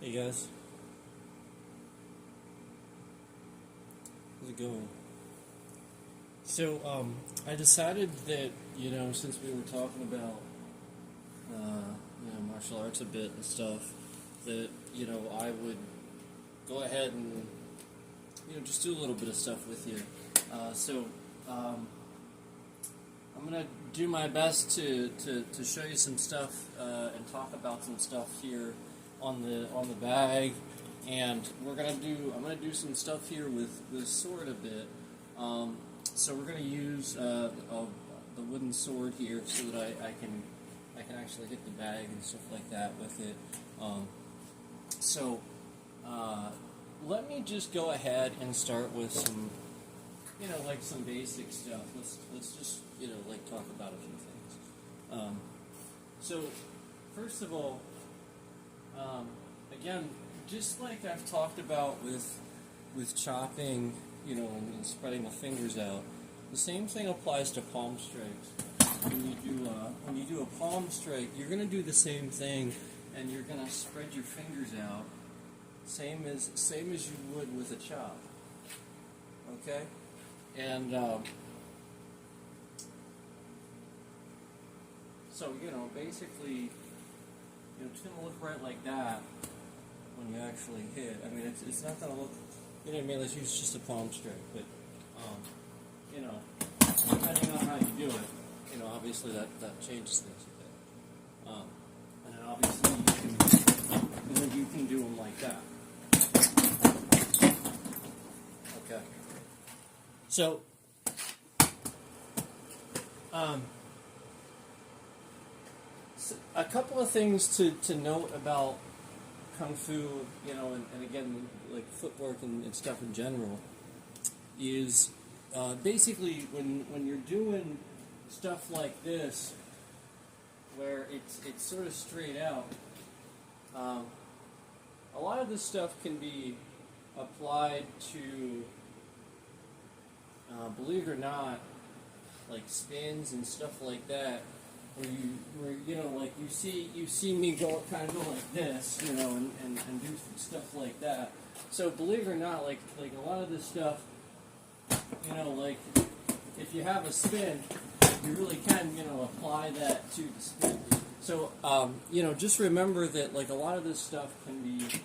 Hey guys, how's it going? So, I decided that, since we were talking about, martial arts a bit and stuff, that, I would go ahead and, just do a little bit of stuff with you. I'm going to do my best to show you some stuff, and talk about some stuff here on the bag, and I'm gonna do some stuff here with the sword a bit. So we're gonna use the wooden sword here so that I can actually hit the bag and stuff like that with it. Let me just go ahead and start with some some basic stuff. Let's just talk about a few things. So first of all. Again, just like I've talked about with chopping, and spreading the fingers out, the same thing applies to palm strikes. When you do a palm strike, you're going to do the same thing, and you're going to spread your fingers out, same as you would with a chop. Okay, and so basically. It's going to look right like that when you actually hit. I mean, it's not going to look, let's use just a palm strike, but, depending on how you do it, obviously that changes things a bit. And then obviously you can do them like that. Okay. So, a couple of things to note about Kung Fu, and again, like footwork and stuff in general, is basically when you're doing stuff like this, where it's sort of straight out, a lot of this stuff can be applied to, believe it or not, like spins and stuff like that. Where you see me kind of go like this, and do stuff like that. So believe it or not, like a lot of this stuff, if you have a spin, you really can, apply that to the spin. So just remember that like a lot of this stuff can be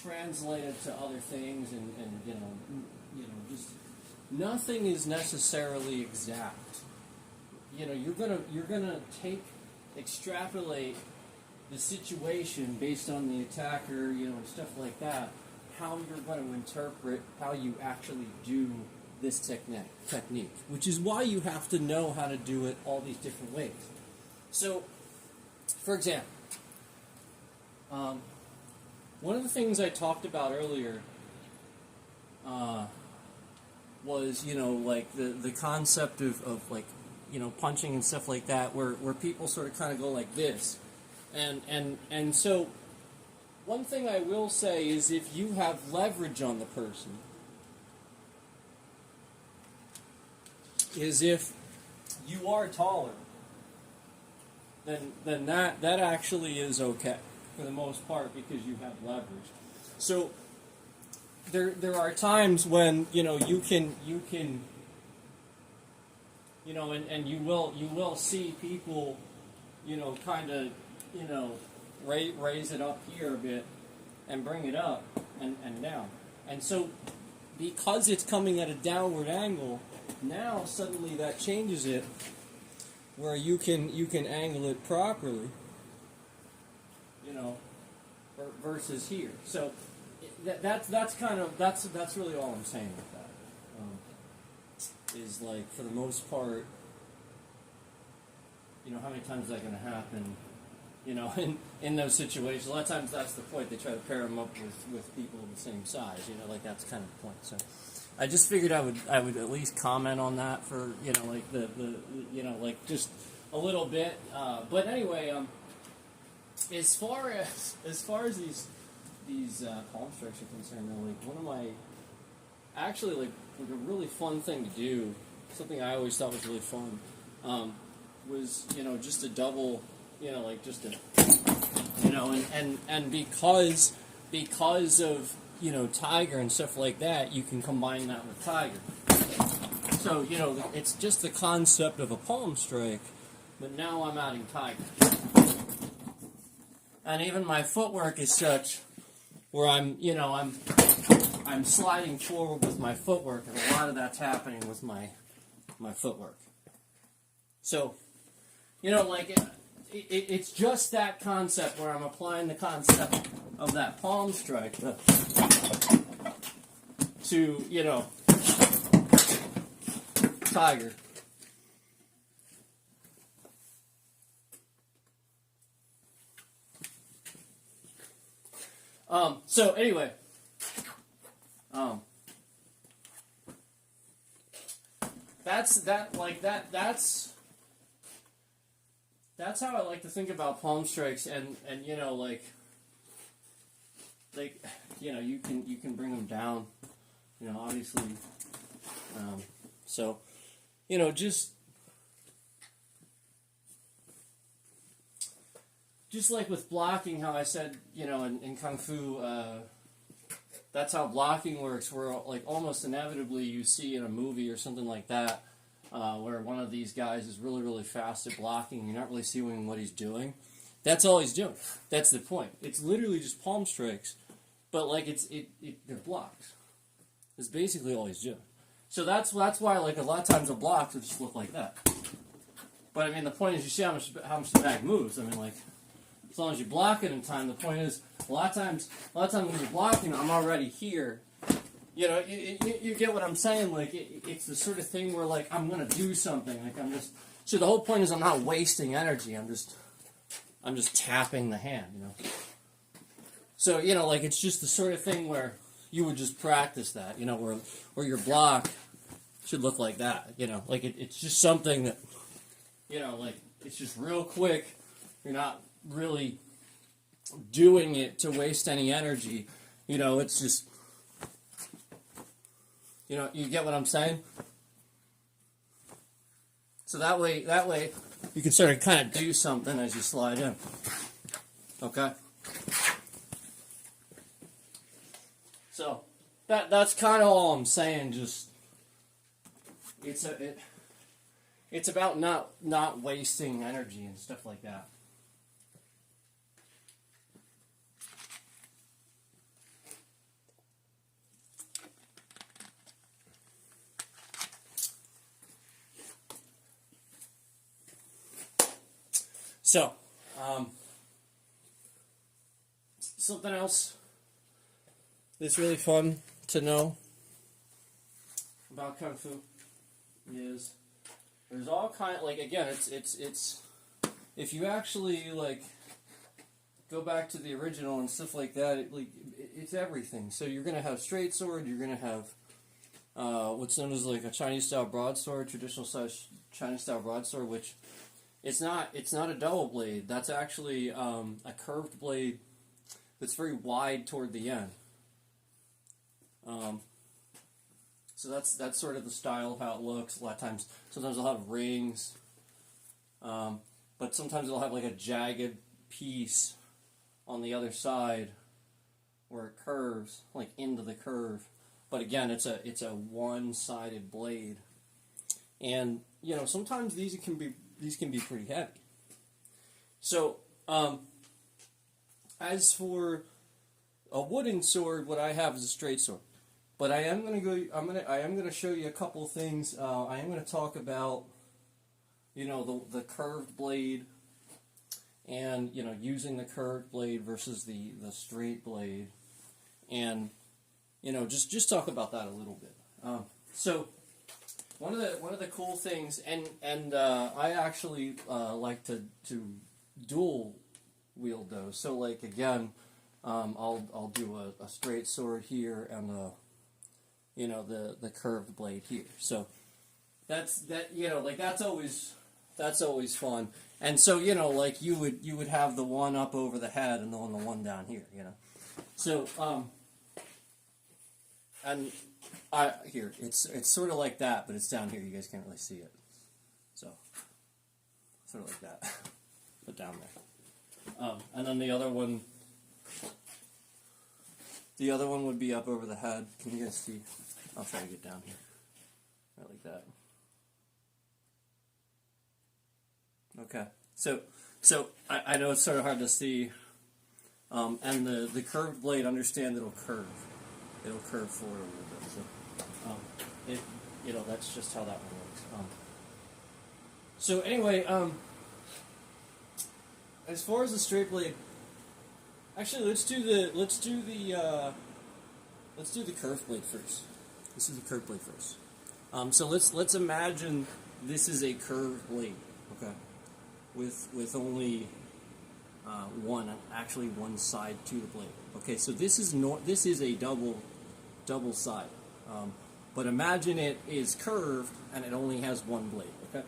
translated to other things, and just nothing is necessarily exact. You're gonna extrapolate the situation based on the attacker, and stuff like that. How you're going to interpret how you actually do this technique, which is why you have to know how to do it all these different ways. So, for example, one of the things I talked about earlier was the concept of punching and stuff like that, where people sort of kind of go like this. And so one thing I will say is if you have leverage on the person, is if you are taller, then that actually is okay for the most part because you have leverage. So there are times when you can and you will see people, kind of, raise it up here a bit and bring it up and down. And so, because it's coming at a downward angle, now suddenly that changes it, where you can angle it properly, versus here. So that's really all I'm saying with that. Is like, for the most part, how many times is that going to happen, in those situations? A lot of times that's the point. They try to pair them up with people of the same size, that's kind of the point. So I just figured I would at least comment on that for, just a little bit. But anyway, as far as these palm strikes are concerned, though, one of my, actually, like a really fun thing to do, something I always thought was really fun, was just a double, just a you know, and because of, you know, Tiger and stuff like that, you can combine that with Tiger. So, you know, it's just the concept of a palm strike, but now I'm adding Tiger. And even my footwork is such where I'm sliding forward with my footwork, and a lot of that's happening with my footwork. So, you know, like it's just that concept where I'm applying the concept of that palm strike to, you know, Tiger. So anyway, that's how I like to think about palm strikes, and you know, like you know, you can bring them down, you know, obviously. So, you know, just like with blocking, how I said, you know, in Kung Fu, that's how blocking works, where like almost inevitably you see in a movie or something like that, where one of these guys is really, really fast at blocking, you're not really seeing what he's doing. That's all he's doing. That's the point. It's literally just palm strikes, but like they're blocks. That's basically all he's doing. So that's why, like, a lot of times the blocks will just look like that. But I mean, the point is, you see how much the bag moves. I mean, like, as long as you block it in time. The point is, a lot of times when you're blocking, I'm already here. You know, you get what I'm saying. Like, it's the sort of thing where, like, I'm gonna do something. Like, I'm just. So the whole point is, I'm not wasting energy. I'm just tapping the hand. You know. So, you know, like, it's just the sort of thing where you would just practice that. You know, where your block should look like that. You know, like it's just something that, you know, like, it's just real quick. You're not really doing it to waste any energy. You know, it's just, you know, you get what I'm saying? So that way you can sort of kind of do something as you slide in. Okay? So that's kind of all I'm saying. Just it's about not wasting energy and stuff like that. So, something else that's really fun to know about Kung Fu is there's all kind, like, again, it's if you actually, like, go back to the original and stuff like that, it's everything. So you're gonna have straight sword, you're gonna have what's known as, like, a Chinese style broadsword, traditional Chinese style broadsword, which it's not a double blade. That's actually a curved blade that's very wide toward the end. So that's sort of the style of how it looks. A lot of times, sometimes it'll have rings, but sometimes it'll have like a jagged piece on the other side where it curves, like into the curve. But again, it's a one-sided blade, and you know, sometimes these can be pretty heavy. So, as for a wooden sword, what I have is a straight sword. But I am gonna show you a couple of things. I am gonna talk about, you know, the curved blade, and, you know, using the curved blade versus the straight blade, and, you know, just talk about that a little bit. So one of the cool things, and I actually like to dual wield those. So, like, again, I'll do a straight sword here and you know, the curved blade here. So you know, like, that's always fun. And so, you know, like, you would have the one up over the head and the one down here, you know. So and here it's sort of like that, but it's down here. You guys can't really see it. So sort of like that, but down there. And then the other one would be up over the head. Can you guys see? I'll try to get down here. Right like that. Okay. So I know it's sort of hard to see. And the curved blade, understand it'll curve. It'll curve forward a little bit. So that's just how that one works. So anyway, as far as the straight blade, actually let's do the curved blade first. This is the curved blade first. So let's imagine this is a curved blade, okay, with only one side to the blade. Okay, so this is a double side. But imagine it is curved and it only has one blade. Okay,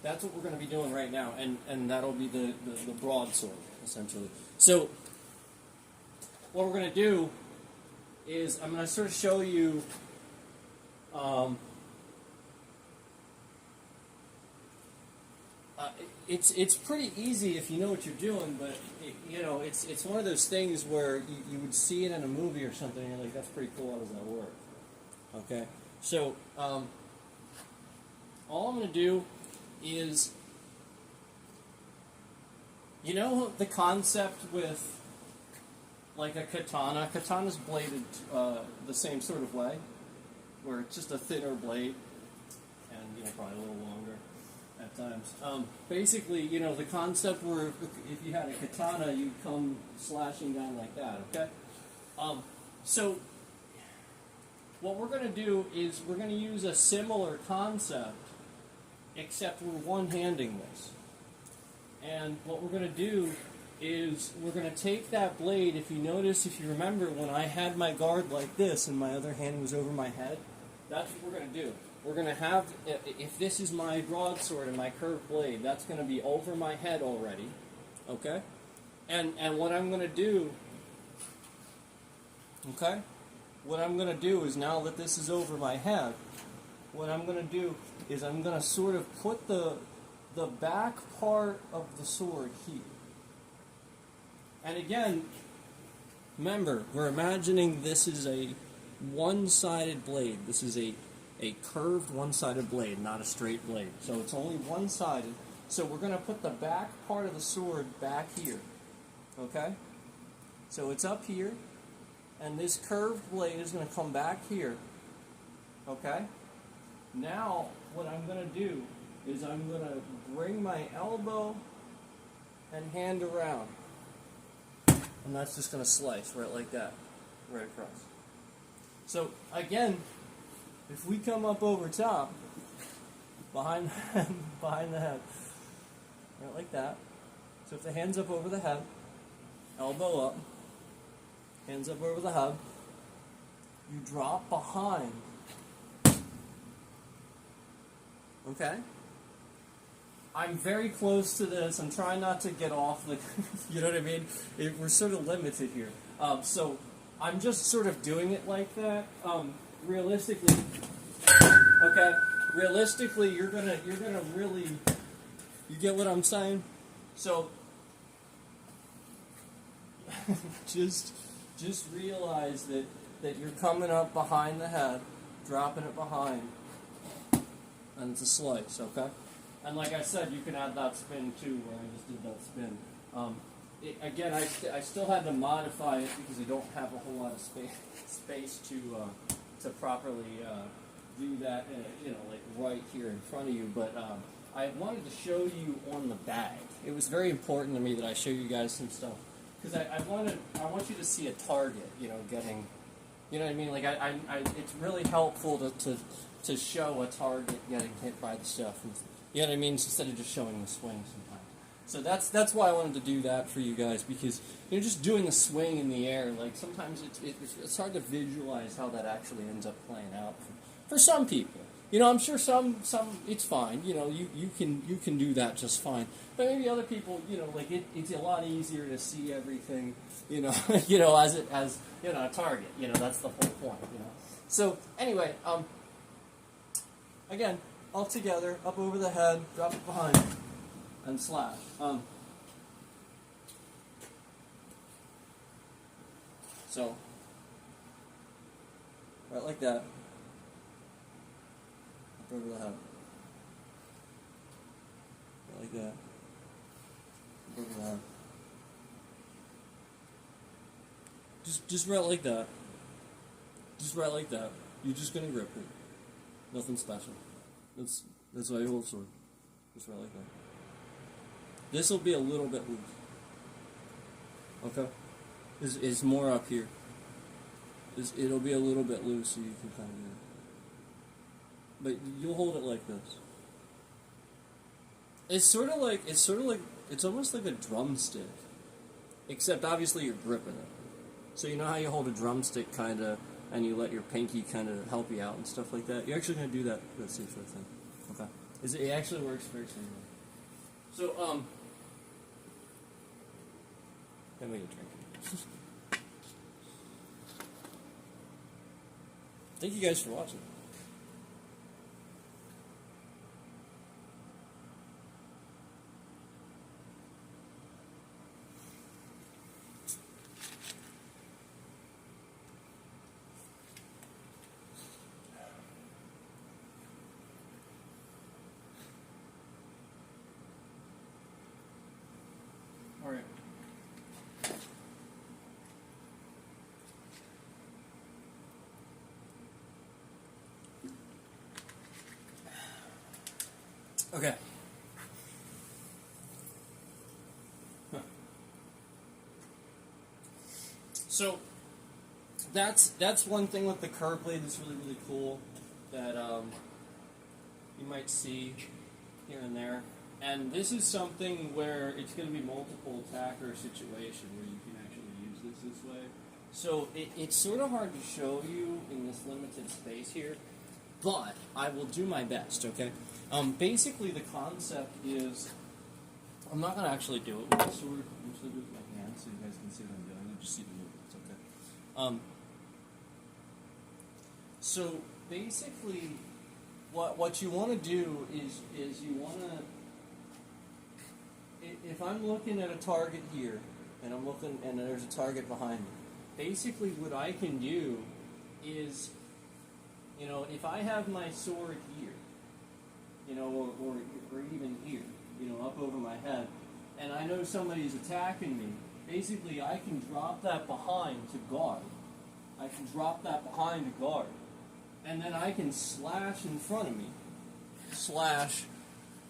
that's what we're going to be doing right now, and that'll be the broadsword essentially. So what we're going to do is I'm going to sort of show you. It's pretty easy if you know what you're doing, but it's one of those things where you would see it in a movie or something, and you're like, that's pretty cool. How does that work? Okay, so all I'm going to do is, the concept with like a katana. Katana's bladed the same sort of way, where it's just a thinner blade, and probably a little longer at times. Basically, the concept where if you had a katana, you'd come slashing down like that, okay? So what we're going to do is we're going to use a similar concept, except we're one-handing this. And what we're going to do is we're going to take that blade. If you remember, when I had my guard like this and my other hand was over my head, that's what we're going to do. We're going to have, if this is my broadsword and my curved blade, that's going to be over my head already, okay? And what I'm going to do, okay? What I'm going to do is, now that this is over my head, what I'm going to do is I'm going to sort of put the back part of the sword here. And again, remember, we're imagining this is a one-sided blade. This is a curved one-sided blade, not a straight blade. So it's only one-sided. So we're going to put the back part of the sword back here. Okay? So it's up here, and this curved blade is going to come back here. Okay? Now, what I'm going to do is I'm going to bring my elbow and hand around. And that's just going to slice right like that, right across. So, again, if we come up over top, behind the head, right like that. So if the hand's up over the head, elbow up, hands up over the head, you drop behind. Okay? I'm very close to this. I'm trying not to get off the, you know what I mean? We're sort of limited here. So I'm just sort of doing it like that. Realistically, okay. Realistically, you're gonna really, you get what I'm saying? So just realize that you're coming up behind the head, dropping it behind, and it's a slice, okay? And like I said, you can add that spin too, where I just did that spin. Again, I still had to modify it because I don't have a whole lot of space to properly do that, like right here in front of you. But I wanted to show you on the bag. It was very important to me that I show you guys some stuff because I want you to see a target, getting, you know what I mean? Like it's really helpful to show a target getting hit by the stuff. You know what I mean? Instead of just showing the swing sometimes. So that's why I wanted to do that for you guys, because just doing a swing in the air, like sometimes it's hard to visualize how that actually ends up playing out for some people. I'm sure some it's fine. You can do that just fine. But maybe other people, like it's a lot easier to see everything, as a target. That's the whole point. So anyway, again, all together, up over the head, drop it behind, and slash. So, right like that. Up over the head. Right like that. Up over the head. Just right like that. Just right like that. You're just gonna grip it. Nothing special. That's why you hold sword. Just right like that. This will be a little bit loose. Okay? Is more up here. It'll be a little bit loose so you can kind of get it. But you'll hold it like this. It's almost like a drumstick. Except obviously you're gripping it. So you know how you hold a drumstick kind of, and you let your pinky kind of help you out and stuff like that? You're actually going to do that same sort of thing. Okay. It actually works very similar. So, let me get a drink. Thank you guys for watching. All right. Okay. So that's one thing with the curve blade that's really cool that you might see here and there. And this is something where it's going to be multiple attacker situation where you can actually use this way. So it's sort of hard to show you in this limited space here, but I will do my best, okay? Basically the concept is, I'm not going to actually do it with the sword, I'm just going to do it with my hand so you guys can see what I'm doing. You just see the movements, okay? So basically what you want to do is you want to, if I'm looking at a target here, and I'm looking, and there's a target behind me, basically what I can do is, you know, if I have my sword here, you know, or even here, you know, up over my head, and I know somebody's attacking me, basically I can drop that behind to guard. I can drop that behind to guard. And then I can slash in front of me. Slash.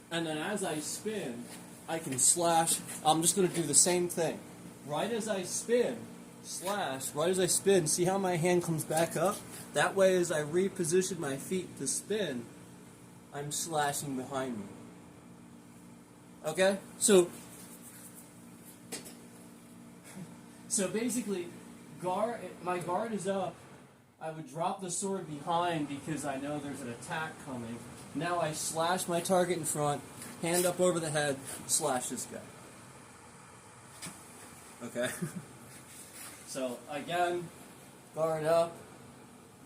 And then as I spin, I can slash. I'm just going to do the same thing. Right as I spin, slash. Right as I spin, see how my hand comes back up? That way as I reposition my feet to spin, I'm slashing behind me. Okay? So basically, my guard is up. I would drop the sword behind because I know there's an attack coming. Now I slash my target in front, hand up over the head, slash this guy. Okay? So, again, guard up,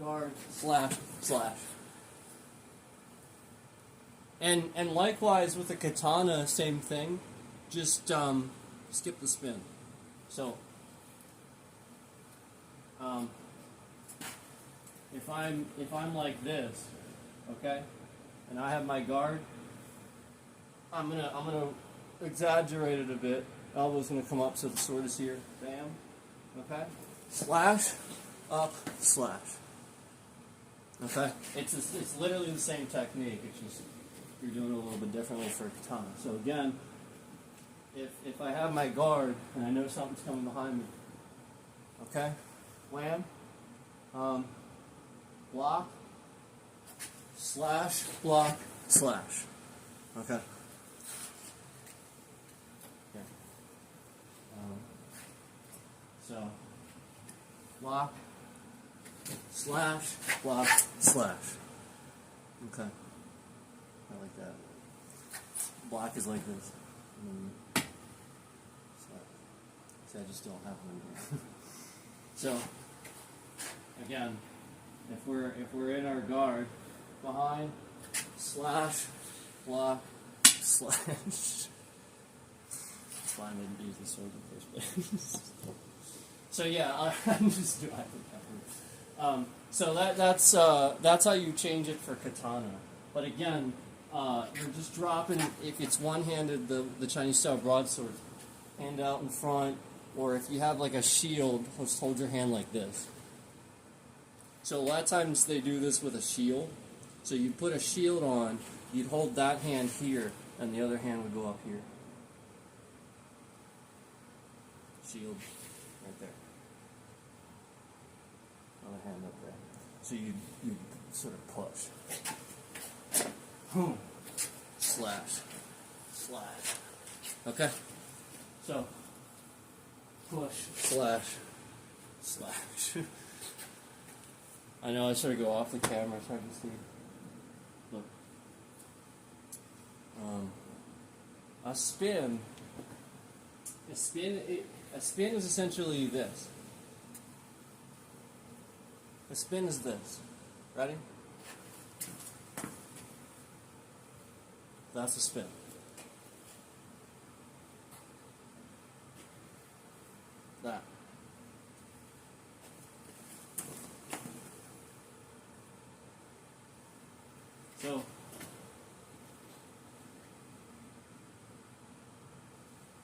guard, slash, slash. And likewise with the katana, same thing. Just skip the spin. So, if I'm like this, okay, and I have my guard, I'm gonna exaggerate it a bit. Elbow's gonna come up so the sword is here. Bam. Okay. Slash, up, slash. Okay. It's literally the same technique. It's just you're doing it a little bit differently for a katana. So again, if I have my guard and I know something's coming behind me, okay, wham, block, slash, block, slash. Okay. Yeah. So, block, slash, block, slash. Okay. I like that. Block is like this. See, I just don't have one here. So, again, if we're in our guard, behind, slash, block, slash. That's why I didn't use the sword in the first place. So yeah, I'm just doing. So that's how you change it for katana. But again, you're just dropping. If it's one-handed, the Chinese style broadsword, hand out in front, or if you have like a shield, just hold your hand like this. So a lot of times they do this with a shield. So you put a shield on, you'd hold that hand here, and the other hand would go up here. Shield right there. Other hand up there. So you sort of push. Boom. Slash. Slash. Okay? So, push, slash, slash. I know I sort of go off the camera, it's hard to see. Look. A spin is essentially this. A spin is this. Ready? That's a spin. That. So,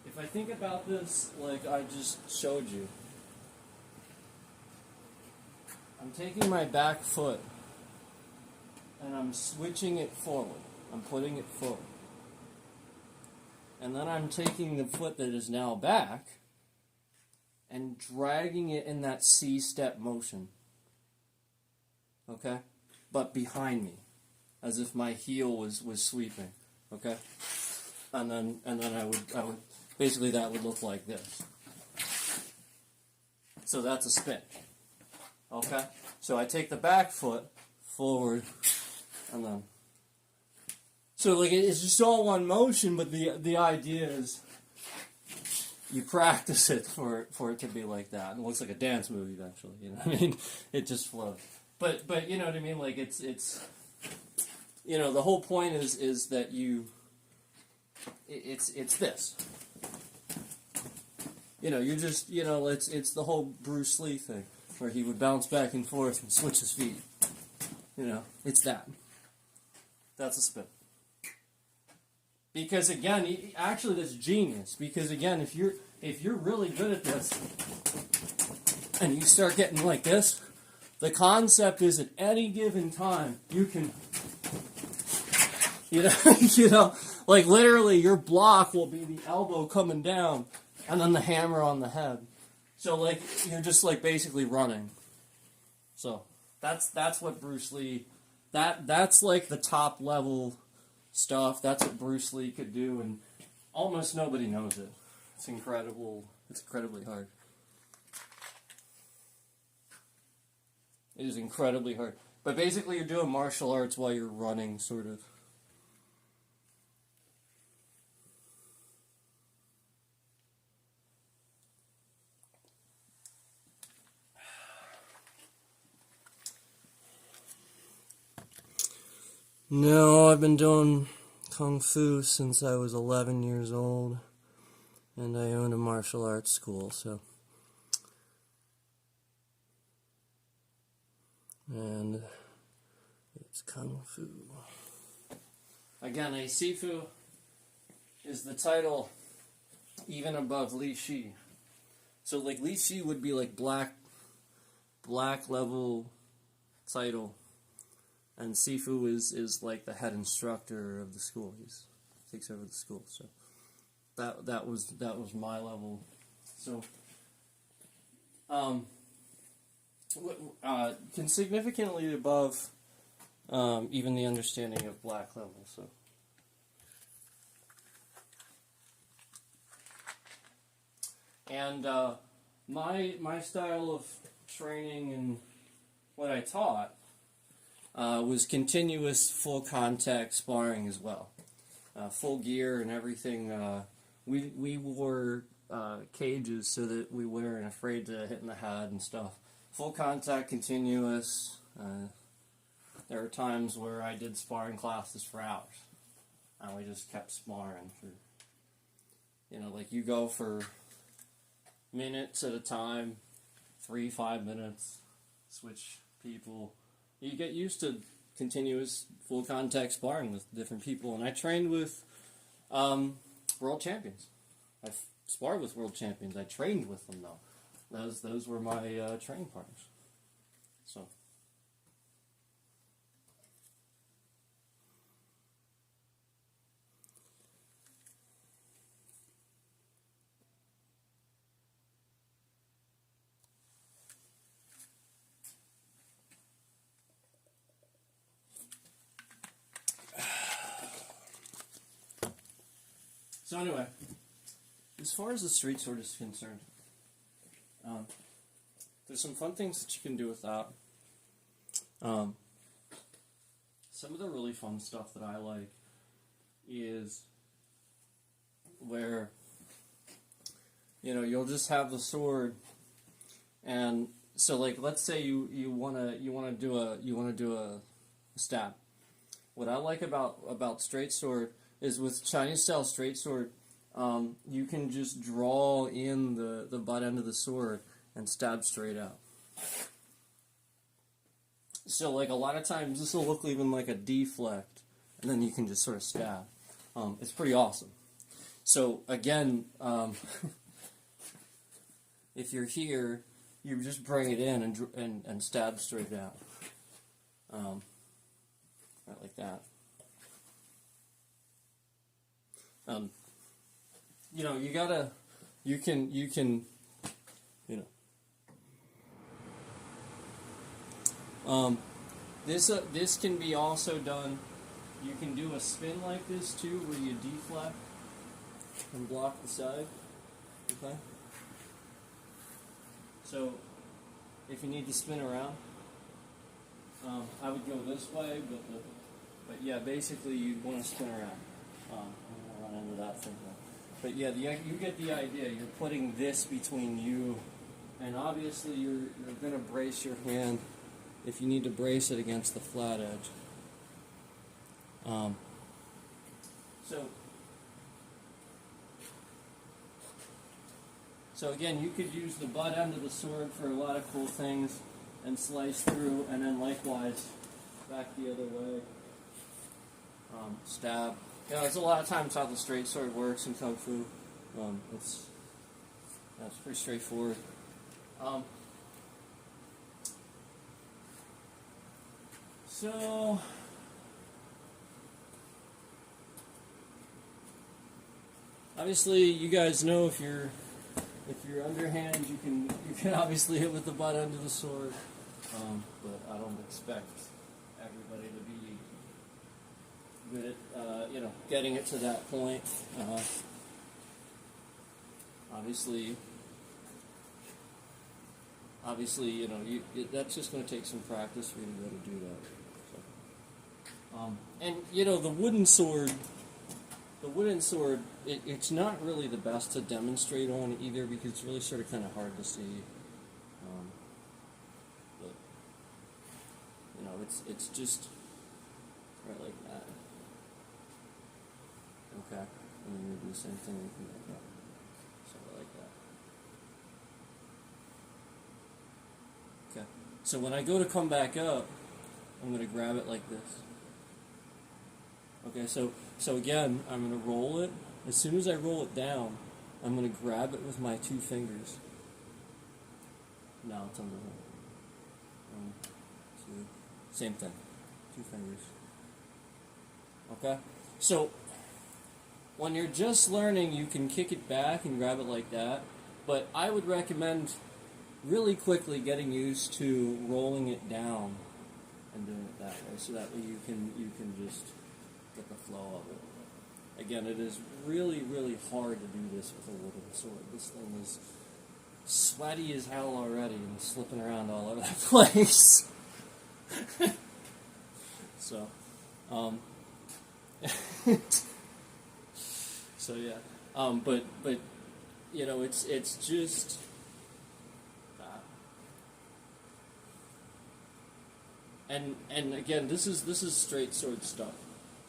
if I think about this like I just showed you, I'm taking my back foot and I'm switching it forward. I'm putting it forward. And then I'm taking the foot that is now back and dragging it in that C-step motion. Okay? But behind me. As if my heel was sweeping. Okay? And then I would basically that would look like this. So that's a spin. Okay? So I take the back foot forward and then so like it's just all one motion, but the idea is you practice it for it to be like that. It looks like a dance movie eventually, you know what I mean? It just flows. But you know what I mean? Like it's you know, the whole point is that it's this. You know, you just, you know, it's the whole Bruce Lee thing where he would bounce back and forth and switch his feet. You know, it's that. That's a spin. Because again, actually that's genius. Because again, if you're really good at this and you start getting like this, the concept is at any given time you can, you know, like literally your block will be the elbow coming down and then the hammer on the head. So like you're just like basically running. So that's what Bruce Lee, that's like the top level stuff. That's what Bruce Lee could do, and almost nobody knows it. It's incredible. It's incredibly hard. It is incredibly hard. But basically you're doing martial arts while you're running, sort of. No, I've been doing Kung Fu since I was 11 years old, and I own a martial arts school, so. And it's Kung Fu. Again, a Sifu is the title even above Li Shi. So like Li Shi would be like black level title. And Sifu is like the head instructor of the school. He takes over the school. So that was my level. So significantly above even the understanding of black level. So and my style of training and what I taught was continuous full contact sparring as well. Full gear and everything. We wore cages so that we weren't afraid to hit in the head and stuff. Full contact, continuous. There were times where I did sparring classes for hours. And we just kept sparring for, you know, like you go for minutes at a time, 3-5 minutes, switch people. You get used to continuous full contact sparring with different people, and I trained with world champions. I sparred with world champions. I trained with them though. Those were my training partners. So. So anyway, as far as the street sword is concerned, there's some fun things that you can do with that. Some of the really fun stuff that I like is where, you'll just have the sword, and so like let's say you wanna do a stab. What I like about straight sword is with Chinese style straight sword, you can just draw in the butt end of the sword and stab straight out. So like a lot of times this will look even like a deflect, and then you can just sort of stab. It's pretty awesome. So again, if you're here, you just bring it in and stab straight out, right like that. You can, this can be also done, you can do a spin like this too, where you deflect and block the side, okay? So, if you need to spin around, I would go this way, but yeah, basically you'd want to spin around. I'm going to run into that thing though. But yeah, you get the idea. You're putting this between you, and obviously you're going to brace your hand if you need to brace it against the flat edge. So again, you could use the butt end of the sword for a lot of cool things, and slice through, and then likewise back the other way. Stab. There's a lot of times how the straight sword works in Kung Fu. It's pretty straightforward. So obviously, you guys know if you're underhand, you can obviously hit with the butt end of the sword. But I don't expect everybody to be good at getting it to that point. Obviously, that's just going to take some practice for you to be able to do that. So, and the wooden sword, it's not really the best to demonstrate on either, because it's really sort of kind of hard to see. But it's just right like that. Okay, and then we do the same thing. We can make that sort of like that. Okay, so when I go to come back up, I'm going to grab it like this. Okay, so again, I'm going to roll it. As soon as I roll it down, I'm going to grab it with my 2 fingers. Now it's under here. 1, 2, same thing. 2 fingers. Okay? So, when you're just learning, you can kick it back and grab it like that. But I would recommend really quickly getting used to rolling it down and doing it that way, so that way you can just get the flow of it. Again, it is really, really hard to do this with a wooden sword. This thing is sweaty as hell already and slipping around all over the place. So, so yeah, but it's just that. And again, this is straight sword stuff.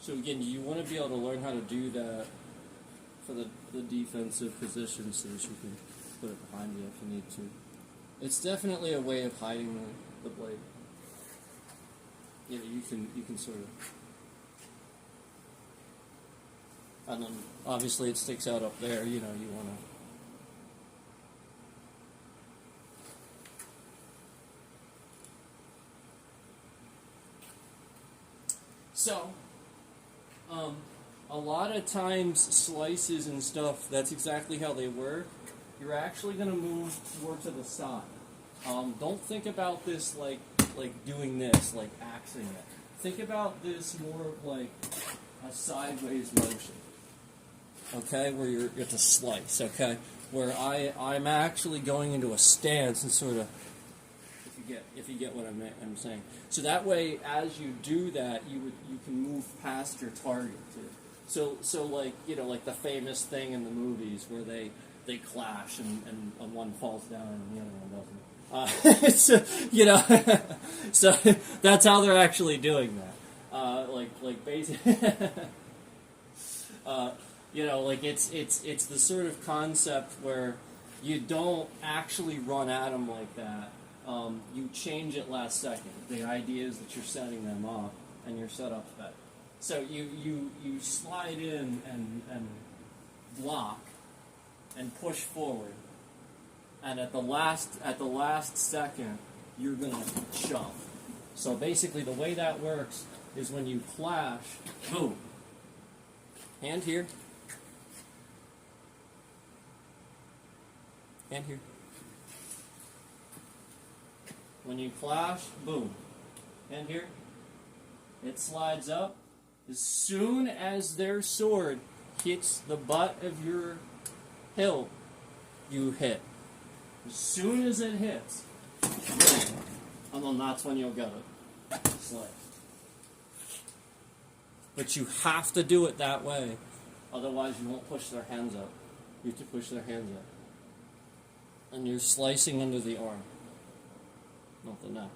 So again, you want to be able to learn how to do that for the defensive position, so that you can put it behind you if you need to. It's definitely a way of hiding the blade. You know, you can sort of, and then obviously it sticks out up there. You know, you want to. So, a lot of times slices and stuff, that's exactly how they work. You're actually going to move more to the side. Don't think about this like doing this, like axing it. Think about this more of like a sideways motion. Okay, where you have to slice. Okay, where I'm actually going into a stance and sort of, if you get what I'm saying. So that way, as you do that, you can move past your target too. So like, you know, like the famous thing in the movies where they clash and one falls down and the other one doesn't. So, you know, so that's how they're actually doing that. Like basically, you know, like it's the sort of concept where you don't actually run at them like that. You change it last second. The idea is that you're setting them up, and your setup's better. So you slide in and block and push forward, and at the last second you're gonna shove. So basically, the way that works is when you clash, boom, hand here, hand here. When you clash, boom, and here, it slides up. As soon as their sword hits the butt of your hilt, you hit. As soon as it hits, boom, and then that's when you'll get it. Slide. But you have to do it that way, otherwise you won't push their hands up. You have to push their hands up. And you're slicing under the arm. Not the neck.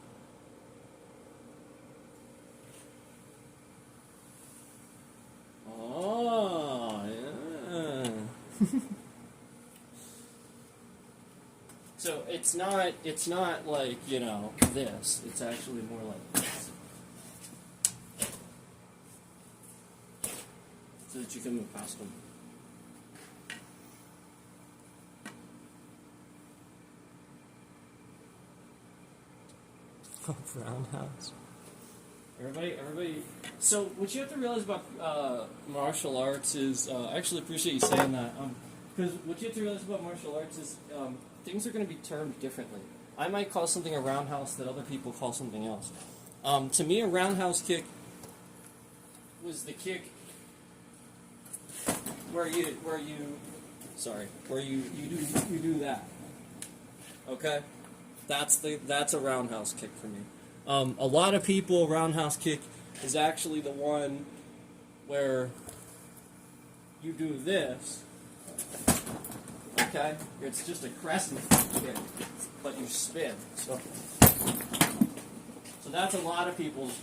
Oh, yeah. So it's not like, you know, this. It's actually more like this. So that you can move past them. Roundhouse. Everybody. So what you have to realize about martial arts is, I actually appreciate you saying that, because what you have to realize about martial arts is things are going to be termed differently. I might call something a roundhouse that other people call something else. To me, a roundhouse kick was the kick where you do that. Okay. That's a roundhouse kick for me. A lot of people, roundhouse kick is actually the one where you do this. Okay, it's just a crescent kick, but you spin. So that's a lot of people's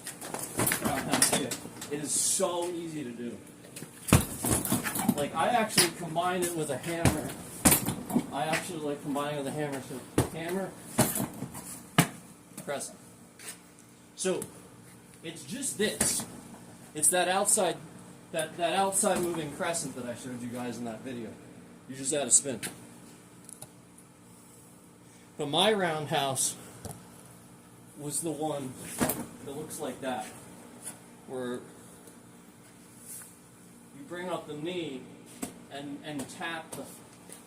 roundhouse kick. It is so easy to do. Like, I actually combine it with a hammer. I actually like combining with a hammer. So hammer, crescent. So it's just this. It's that outside moving crescent that I showed you guys in that video. You just add a spin. But my roundhouse was the one that looks like that, where you bring up the knee and tap the.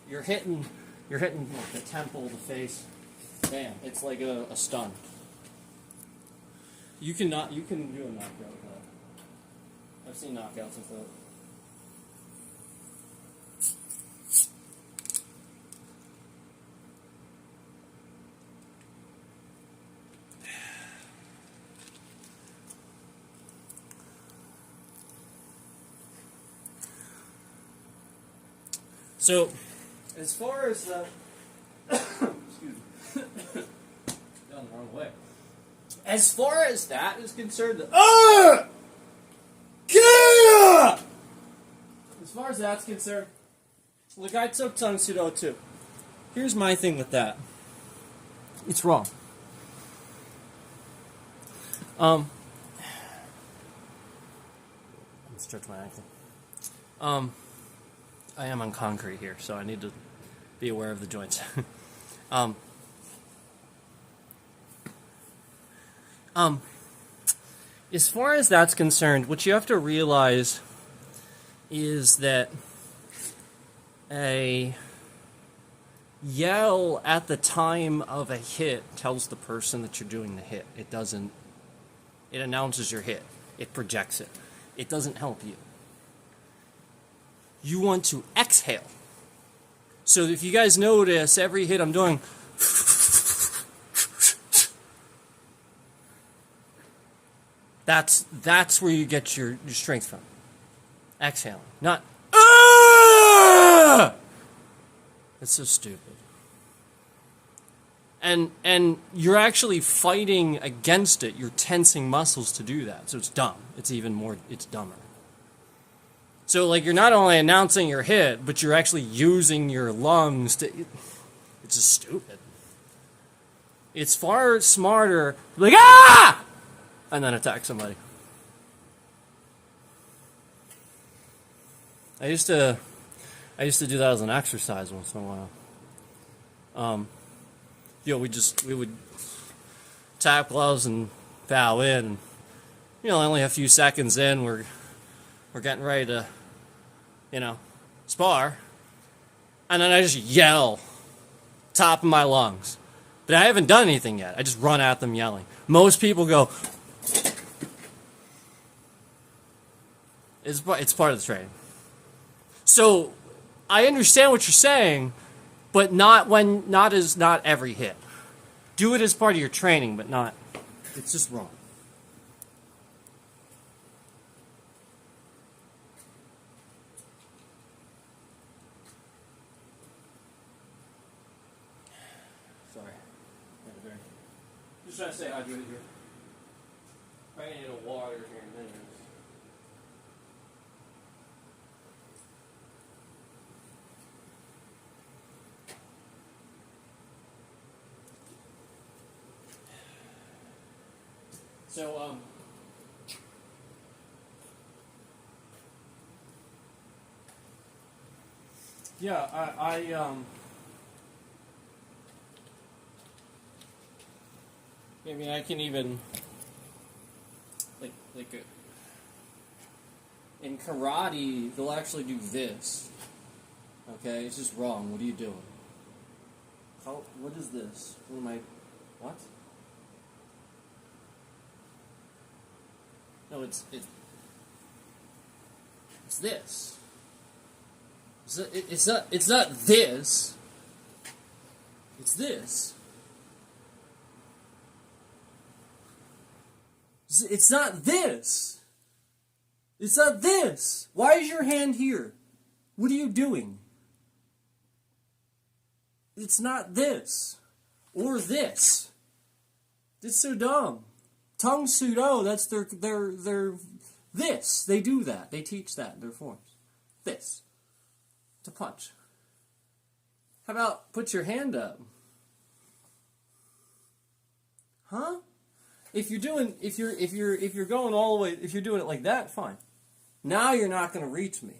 You're hitting like the temple, the face. Bam! It's like a stun. You can do a knockout with that. I've seen knockouts with that. So, as far as excuse me, gone the wrong way. As far as that is concerned, as far as that's concerned, look, I took Tang Soo Do too. Here's my thing with that. It's wrong. Stretch my ankle. I am on concrete here, so I need to be aware of the joints. As far as that's concerned, what you have to realize is that a yell at the time of a hit tells the person that you're doing the hit. It doesn't. It announces your hit. It projects it. It doesn't help you. You want to exhale. So if you guys notice, every hit I'm doing, that's where you get your strength from. Exhaling, not. That's so stupid. And you're actually fighting against it. You're tensing muscles to do that. So it's dumb. It's dumber. So, like, you're not only announcing your hit, but you're actually using your lungs to... It's just stupid. It's far smarter, like, ah! And then attack somebody. I used to do that as an exercise once in a while. We would tap gloves and bow in. And, only a few seconds in, we're getting ready to, spar. And then I just yell, top of my lungs. But I haven't done anything yet. I just run at them yelling. Most people go, it's part of the training. So, I understand what you're saying, but not every hit. Do it as part of your training, but not. It's just wrong. Sorry. Just trying to stay hydrated here. I need a water here in a minute. So, yeah, I mean, I can even, in karate, they'll actually do this. Okay, it's just wrong. What are you doing? What is this? What? No, it's this. It's not this. It's this. It's not this. It's not this. Why is your hand here? What are you doing? It's not this. Or this. It's so dumb. Tang Soo Do, that's their this. They do that. They teach that in their forms. This. To punch. How about put your hand up? Huh? If you're going all the way, if you're doing it like that, fine. Now you're not going to reach me.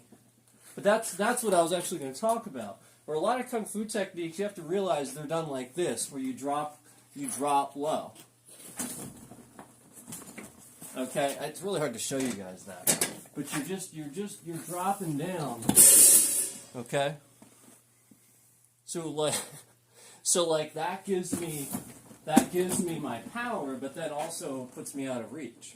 But that's what I was actually going to talk about. Where a lot of kung fu techniques, you have to realize they're done like this, where you drop low. Okay, it's really hard to show you guys that, but you're dropping down. Okay. So that gives me my power, but that also puts me out of reach.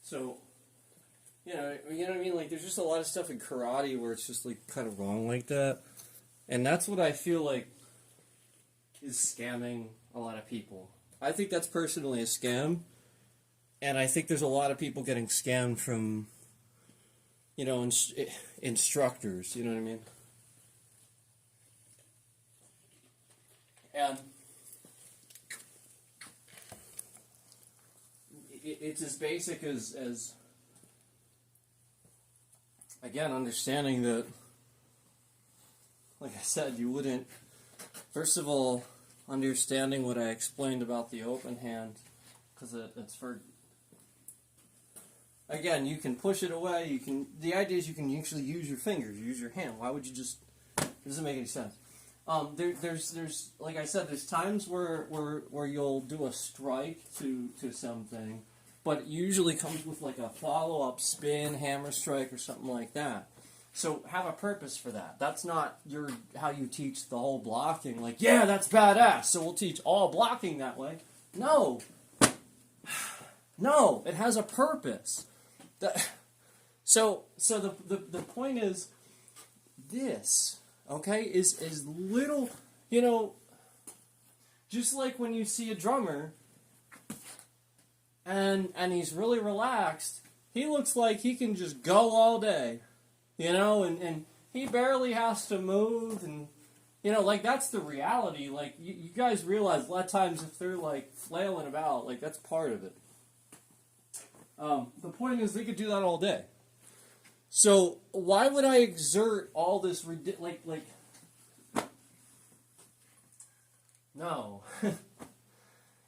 So, you know what I mean? Like, there's just a lot of stuff in karate where it's just, like, kind of wrong like that. And that's what I feel like is scamming a lot of people. I think that's personally a scam. And I think there's a lot of people getting scammed from, instructors, you know what I mean? And it's as basic as again, understanding that, like I said, you wouldn't, first of all, understanding what I explained about the open hand, because it's for, again, you can push it away, the idea is you can actually use your fingers, use your hand. Why would you just, it doesn't make any sense. There's like I said, there's times where you'll do a strike to something, but it usually comes with like a follow-up spin, hammer strike, or something like that. So have a purpose for that. That's not how you teach the whole blocking. Like, yeah, that's badass, so we'll teach all blocking that way. No. No, it has a purpose. So the point is this. Okay, is little, just like when you see a drummer and he's really relaxed, he looks like he can just go all day, and he barely has to move, and, like, that's the reality. Like, you guys realize a lot of times if they're, like, flailing about, like, that's part of it. The point is they could do that all day. So why would I exert all this no.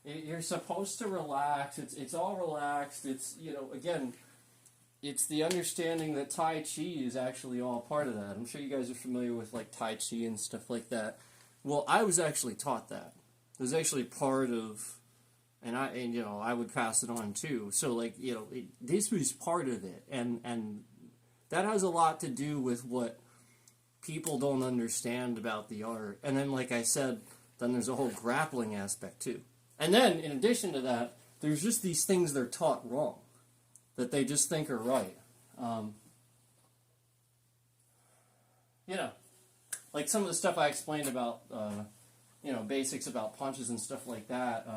You're supposed to relax. It's all relaxed. It's, again, it's the understanding that Tai Chi is actually all part of that. I'm sure you guys are familiar with like Tai Chi and stuff like that. Well, I was actually taught that. It was actually part of, and I would pass it on too. So like, this was part of it, and that has a lot to do with what people don't understand about the art. And then, like I said, then there's a whole grappling aspect, too. And then, in addition to that, there's just these things they're taught wrong, that they just think are right. Like some of the stuff I explained about, basics about punches and stuff like that,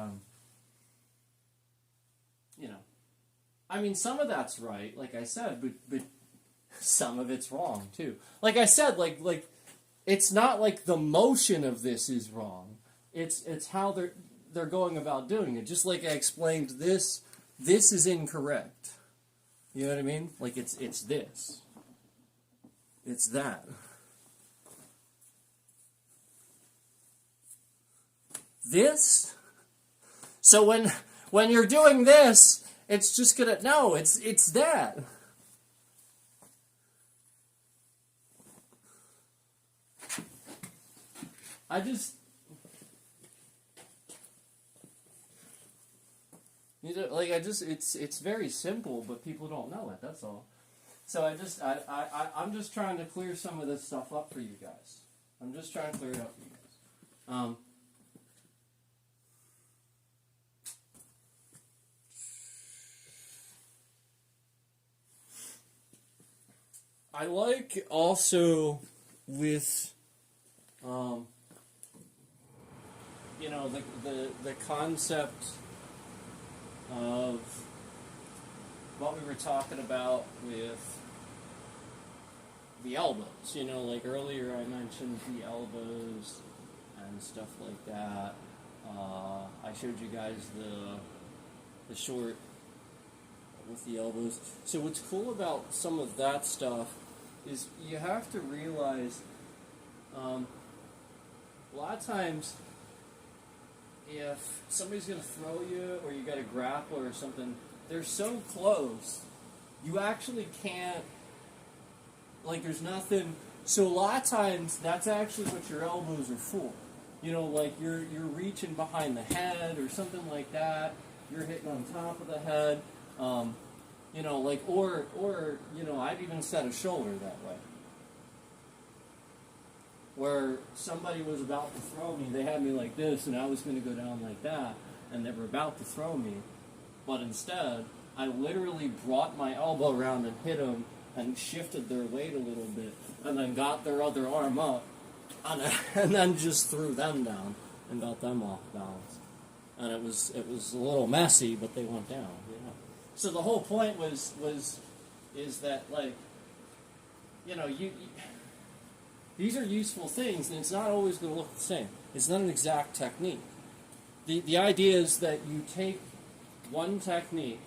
I mean, some of that's right, like I said, but some of it's wrong too. Like I said, like it's not like the motion of this is wrong. It's how they're going about doing it. Just like I explained, this is incorrect. You know what I mean? Like it's this. It's that. This. So when you're doing this, it's just gonna it's that. It's very simple, but people don't know it, that's all. So I'm just trying to clear some of this stuff up for you guys. I'm just trying to clear it up for you guys. I like also with the concept of what we were talking about with the elbows. Like earlier I mentioned the elbows and stuff like that. I showed you guys the short with the elbows. So what's cool about some of that stuff is you have to realize a lot of times if somebody's going to throw you or you got a grappler or something, they're so close, you actually can't, like there's nothing, so a lot of times that's actually what your elbows are for. Like you're reaching behind the head or something like that, you're hitting on top of the head, I've even set a shoulder that way. Where somebody was about to throw me, they had me like this, and I was going to go down like that, and they were about to throw me, but instead, I literally brought my elbow around and hit them, and shifted their weight a little bit, and then got their other arm up, and then just threw them down, and got them off balance. And it was a little messy, but they went down, So the whole point is that, like, these are useful things, and it's not always going to look the same. It's not an exact technique. The idea is that you take one technique,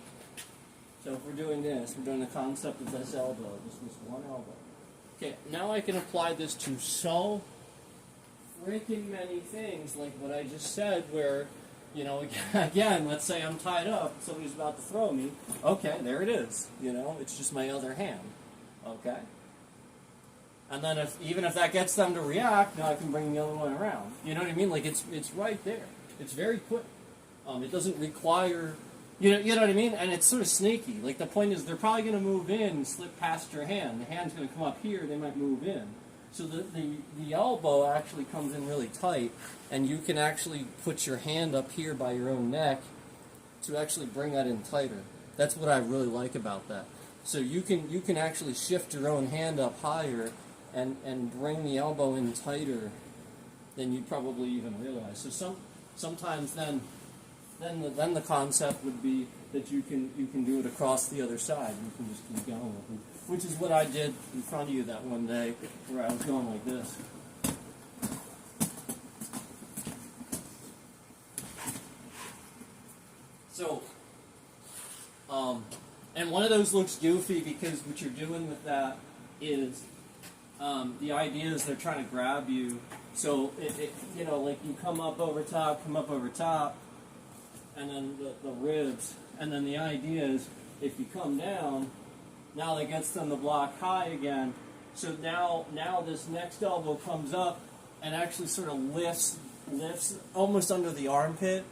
So if we're doing this, we're doing the concept of this elbow, just this one elbow. Okay, now I can apply this to so freaking many things, like what I just said, where, you know, again, let's say I'm tied up, somebody's about to throw me. Okay, there it is. You know, it's just my other hand. Okay? And then even if that gets them to react, now I can bring the other one around. You know what I mean? Like, it's right there. It's very quick. It doesn't require, you know what I mean? And it's sort of sneaky. Like, the point is, they're probably going to move in, slip past your hand. The hand's going to come up here, they might move in. So the elbow actually comes in really tight, and you can actually put your hand up here by your own neck to actually bring that in tighter. That's what I really like about that. So you can actually shift your own hand up higher and bring the elbow in tighter than you'd probably even realize. So sometimes then the concept would be that you can do it across the other side. You can just keep going with it, which is what I did in front of you that one day where I was going like this. So, and one of those looks goofy because what you're doing with that is the idea is they're trying to grab you. So you know, like you come up over top, and then the ribs, and then the idea is if you come down, now that gets them to block high again. So now this next elbow comes up and actually sort of lifts almost under the armpit,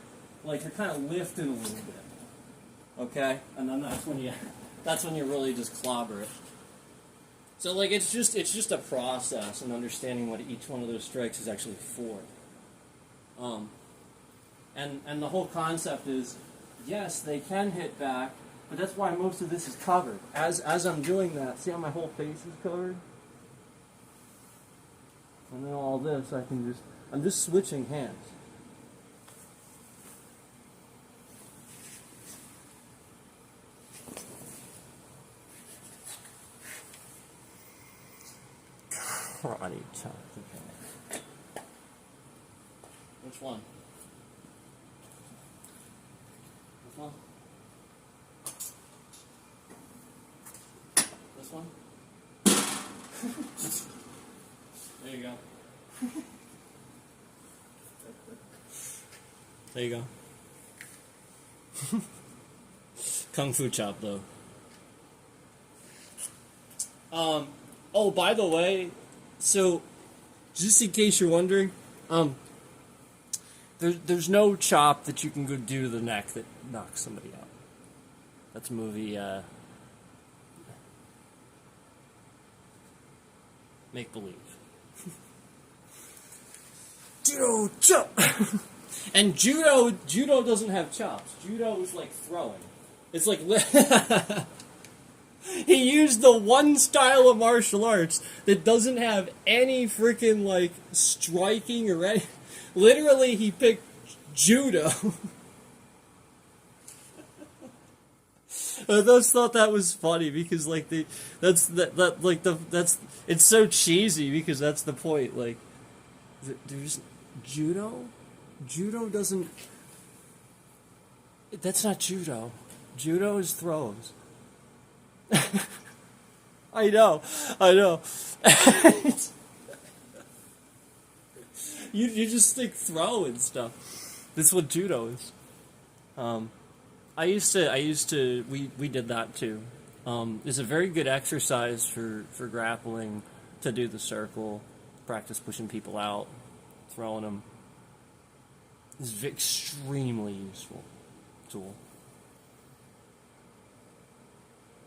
like you're kind of lifting a little bit. Okay, and then that's when you really just clobber it. So like it's just a process and understanding what each one of those strikes is actually for. And the whole concept is, yes, they can hit back, but that's why most of this is covered. As I'm doing that, see how my whole face is covered? And then all this, I'm just switching hands. Karate chop. Okay. Which one? This one? This one? There you go. There you go. Kung Fu chop, though. Oh, by the way, so just in case you're wondering, there's no chop that you can go do to the neck that knocks somebody out. That's a movie, make believe. Judo chop. And judo doesn't have chops. Judo is like throwing. It's like he used the one style of martial arts that doesn't have any freaking like striking or any. Literally, he picked judo. I just thought that was funny because like it's so cheesy because that's the point. Like, there's judo. Judo doesn't. That's not judo. Judo is throws. I know. you just think throw and stuff. That's what judo is. We did that too. It's a very good exercise for grappling, to do the circle, practice pushing people out, throwing them. It's an extremely useful tool.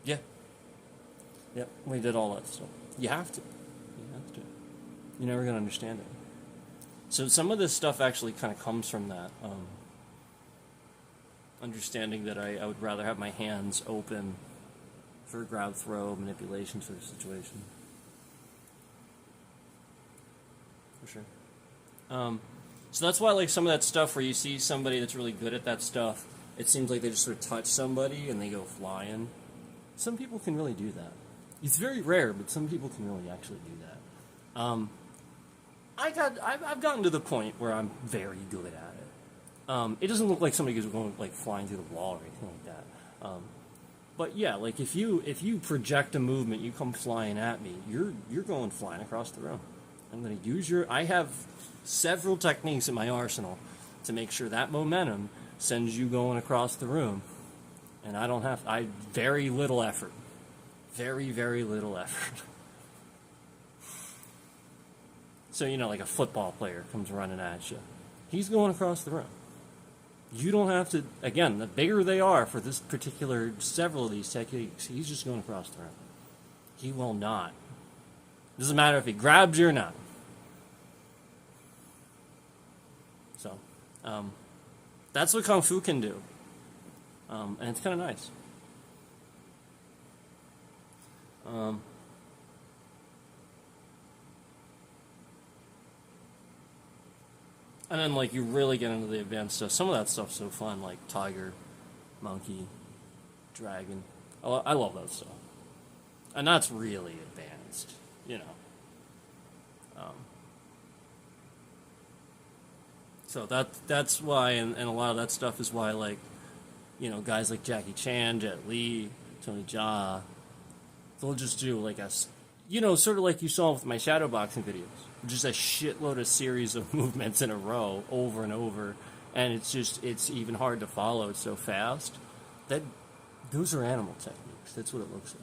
Yeah. Yep, we did all that stuff. You have to. You're never going to understand it. So some of this stuff actually kind of comes from that. Understanding that I would rather have my hands open for grab, throw, manipulation sort of situation. For sure. So that's why, like, some of that stuff where you see somebody that's really good at that stuff, it seems like they just sort of touch somebody and they go flying. Some people can really do that. It's very rare, but some people can really actually do that. I've gotten to the point where I'm very good at it. It doesn't look like somebody is going like flying through the wall or anything like that. But yeah, like if you project a movement, you come flying at me, you're going flying across the room. I'm going to use I have several techniques in my arsenal to make sure that momentum sends you going across the room, and very little effort, very very little effort. So like a football player comes running at you, he's going across the room. You don't have to, again, the bigger they are for this particular, several of these techniques, he's just going across the room. He will not. Doesn't matter if he grabs you or not. So, that's what Kung Fu can do. And it's kind of nice. And then, like, you really get into the advanced stuff. Some of that stuff's so fun, like tiger, monkey, dragon. I love that stuff. And that's really advanced, So that's why, and a lot of that stuff is why, like, guys like Jackie Chan, Jet Li, Tony Jaa, they'll just do, like, sort of like you saw with my shadowboxing videos. Just a shitload of series of movements in a row, over and over, and it's even hard to follow. It's so fast. Those are animal techniques. That's what it looks like.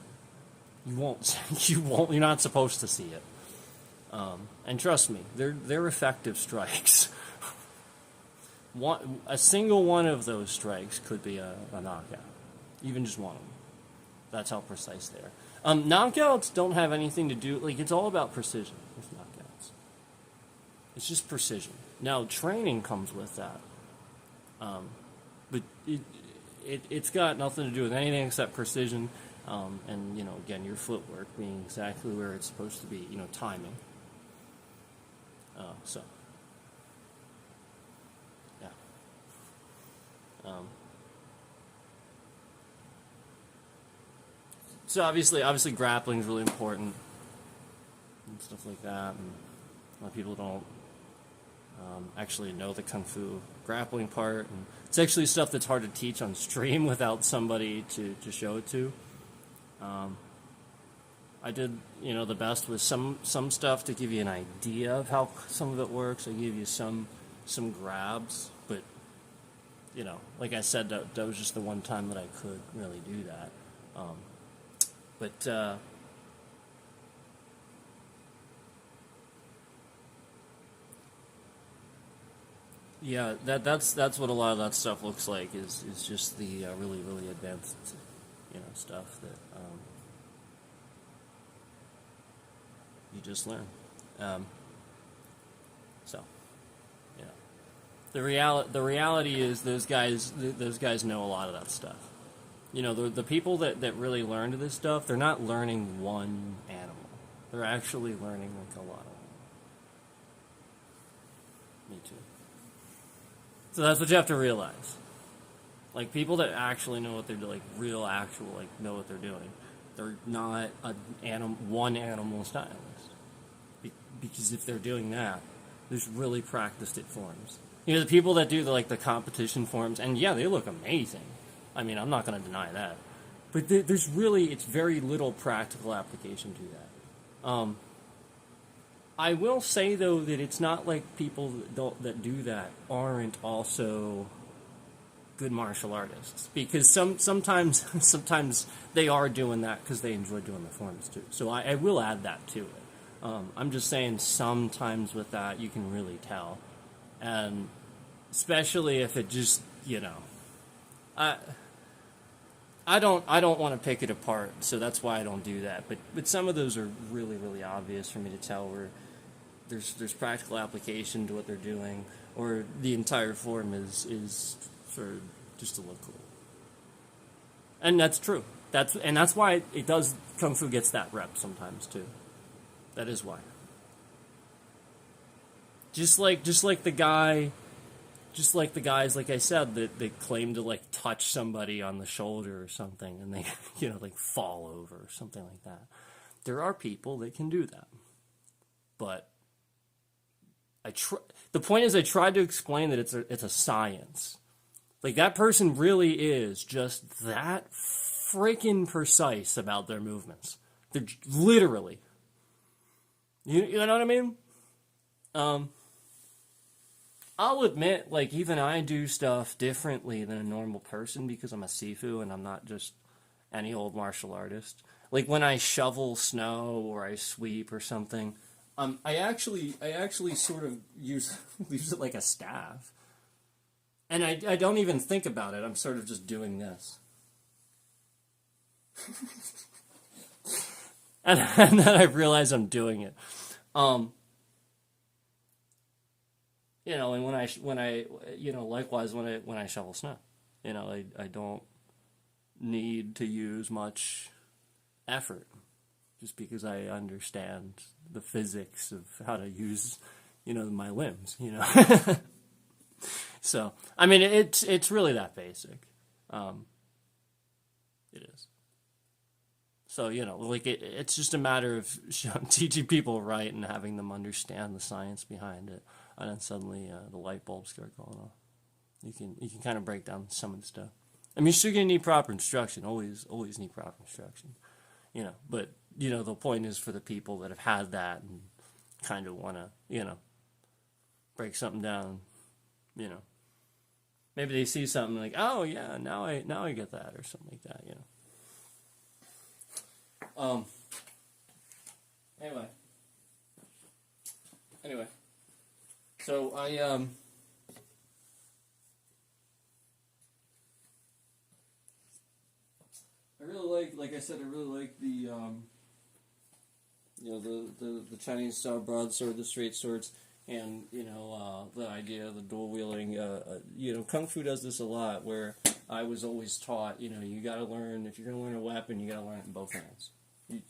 You're not supposed to see it. And trust me, they're effective strikes. A single one of those strikes could be a knockout. Even just one of them. That's how precise they are. Knockouts don't have anything to do, like, it's all about precision with knockouts. It's just precision. Now, training comes with that. But it's got nothing to do with anything except precision. And, again, your footwork being exactly where it's supposed to be, timing. So, yeah. So obviously grappling is really important and stuff like that. And a lot of people don't actually know the Kung Fu grappling part. And it's actually stuff that's hard to teach on stream without somebody to show it to. I did, the best with some stuff to give you an idea of how some of it works. I gave you some grabs, but, like I said, that was just the one time that I could really do that. Yeah, that's what a lot of that stuff looks like is just the really really advanced stuff that you just learn. So yeah, the reality is those guys know a lot of that stuff. The people that really learn this stuff, they're not learning one animal. They're actually learning like a lot of them. Me too. So that's what you have to realize. Like, people that actually know what they're doing, know what they're doing, they're not one animal stylist. Because if they're doing that, there's really practiced it forms. The people that do the competition forms, and yeah, they look amazing. I mean, I'm not going to deny that. But it's very little practical application to that. I will say, though, that it's not like people that do that aren't also good martial artists. Because sometimes they are doing that because they enjoy doing the forms, too. So I will add that to it. I'm just saying sometimes with that you can really tell. And especially if it just, I don't want to pick it apart, so that's why I don't do that. But some of those are really, really obvious for me to tell where there's practical application to what they're doing, or the entire form is for just to look cool. And that's true. That's why it does. Kung Fu gets that rep sometimes too. That is why. Just like the guys, like I said, that they claim to touch somebody on the shoulder or something, and they fall over or something like that. There are people that can do that, but the point is, I tried to explain that it's a science. Like, that person really is just that freaking precise about their movements. They're literally. You know what I mean? I'll admit, like, even I do stuff differently than a normal person because I'm a Sifu and I'm not just any old martial artist. Like, when I shovel snow or I sweep or something, I actually sort of use it like a staff. And I don't even think about it. I'm sort of just doing this. and then I realize I'm doing it. You know, and when I you know, likewise when I shovel snow, you know, I don't need to use much effort just because I understand the physics of how to use, you know, my limbs, you know. So, I mean, it's really that basic. It is. So, you know, like it's just a matter of teaching people right and having them understand the science behind it, and then suddenly the light bulbs start going off. You can kind of break down some of the stuff. I mean, you're still gonna need proper instruction. Always need proper instruction. You know, but you know the point is for the people that have had that and kind of want to, you know, break something down. You know, maybe they see something like, oh yeah, now I get that or something like that. You know. Anyway, so I really like I said, I really like the you know, the Chinese style broadsword, the straight swords, and you know the idea of the dual wielding. You know, Kung Fu does this a lot, where I was always taught, you know, you got to learn, if you're going to learn a weapon, you got to learn it in both hands. You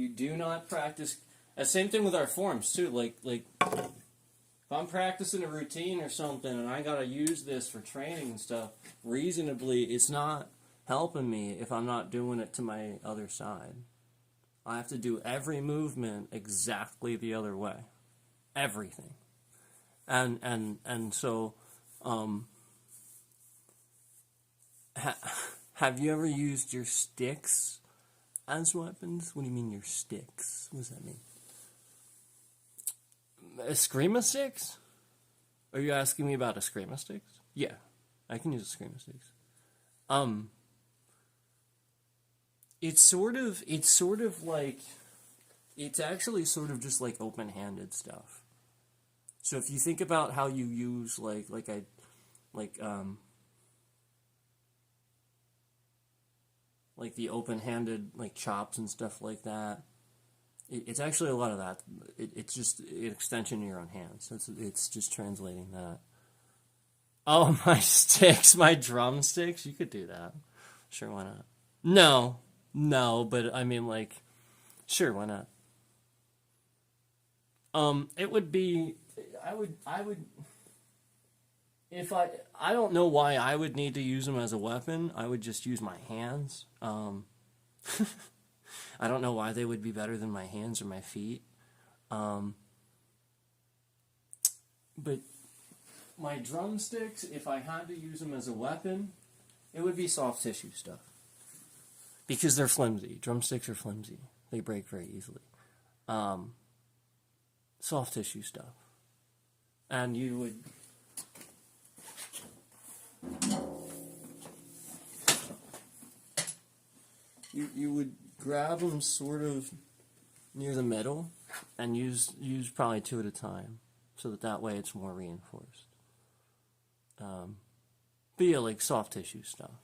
do not practice. Same thing with our forms too. Like if I'm practicing a routine or something, and I got to use this for training and stuff, reasonably, it's not helping me if I'm not doing it to my other side. I have to do every movement exactly the other way, everything, and so, have you ever used your sticks as weapons? What do you mean your sticks? What does that mean? Eskrima sticks? Are you asking me about Eskrima sticks? Yeah, I can use Eskrima sticks. It's sort of like, it's actually sort of just like open-handed stuff. So if you think about how you use like the open-handed like chops and stuff like that, it's actually a lot of that. It's just an extension of your own hands. It's just translating that. Oh, my sticks, my drumsticks. You could do that. Sure, why not? No, but I mean, like, sure, why not? It would be, I would, if I don't know why I would need to use them as a weapon. I would just use my hands. I don't know why they would be better than my hands or my feet. But my drumsticks, if I had to use them as a weapon, it would be soft tissue stuff. Because they're flimsy. Drumsticks are flimsy. They break very easily. Soft tissue stuff. And you would... You would grab them sort of near the middle and use probably two at a time, so that way it's more reinforced. But yeah, like soft tissue stuff.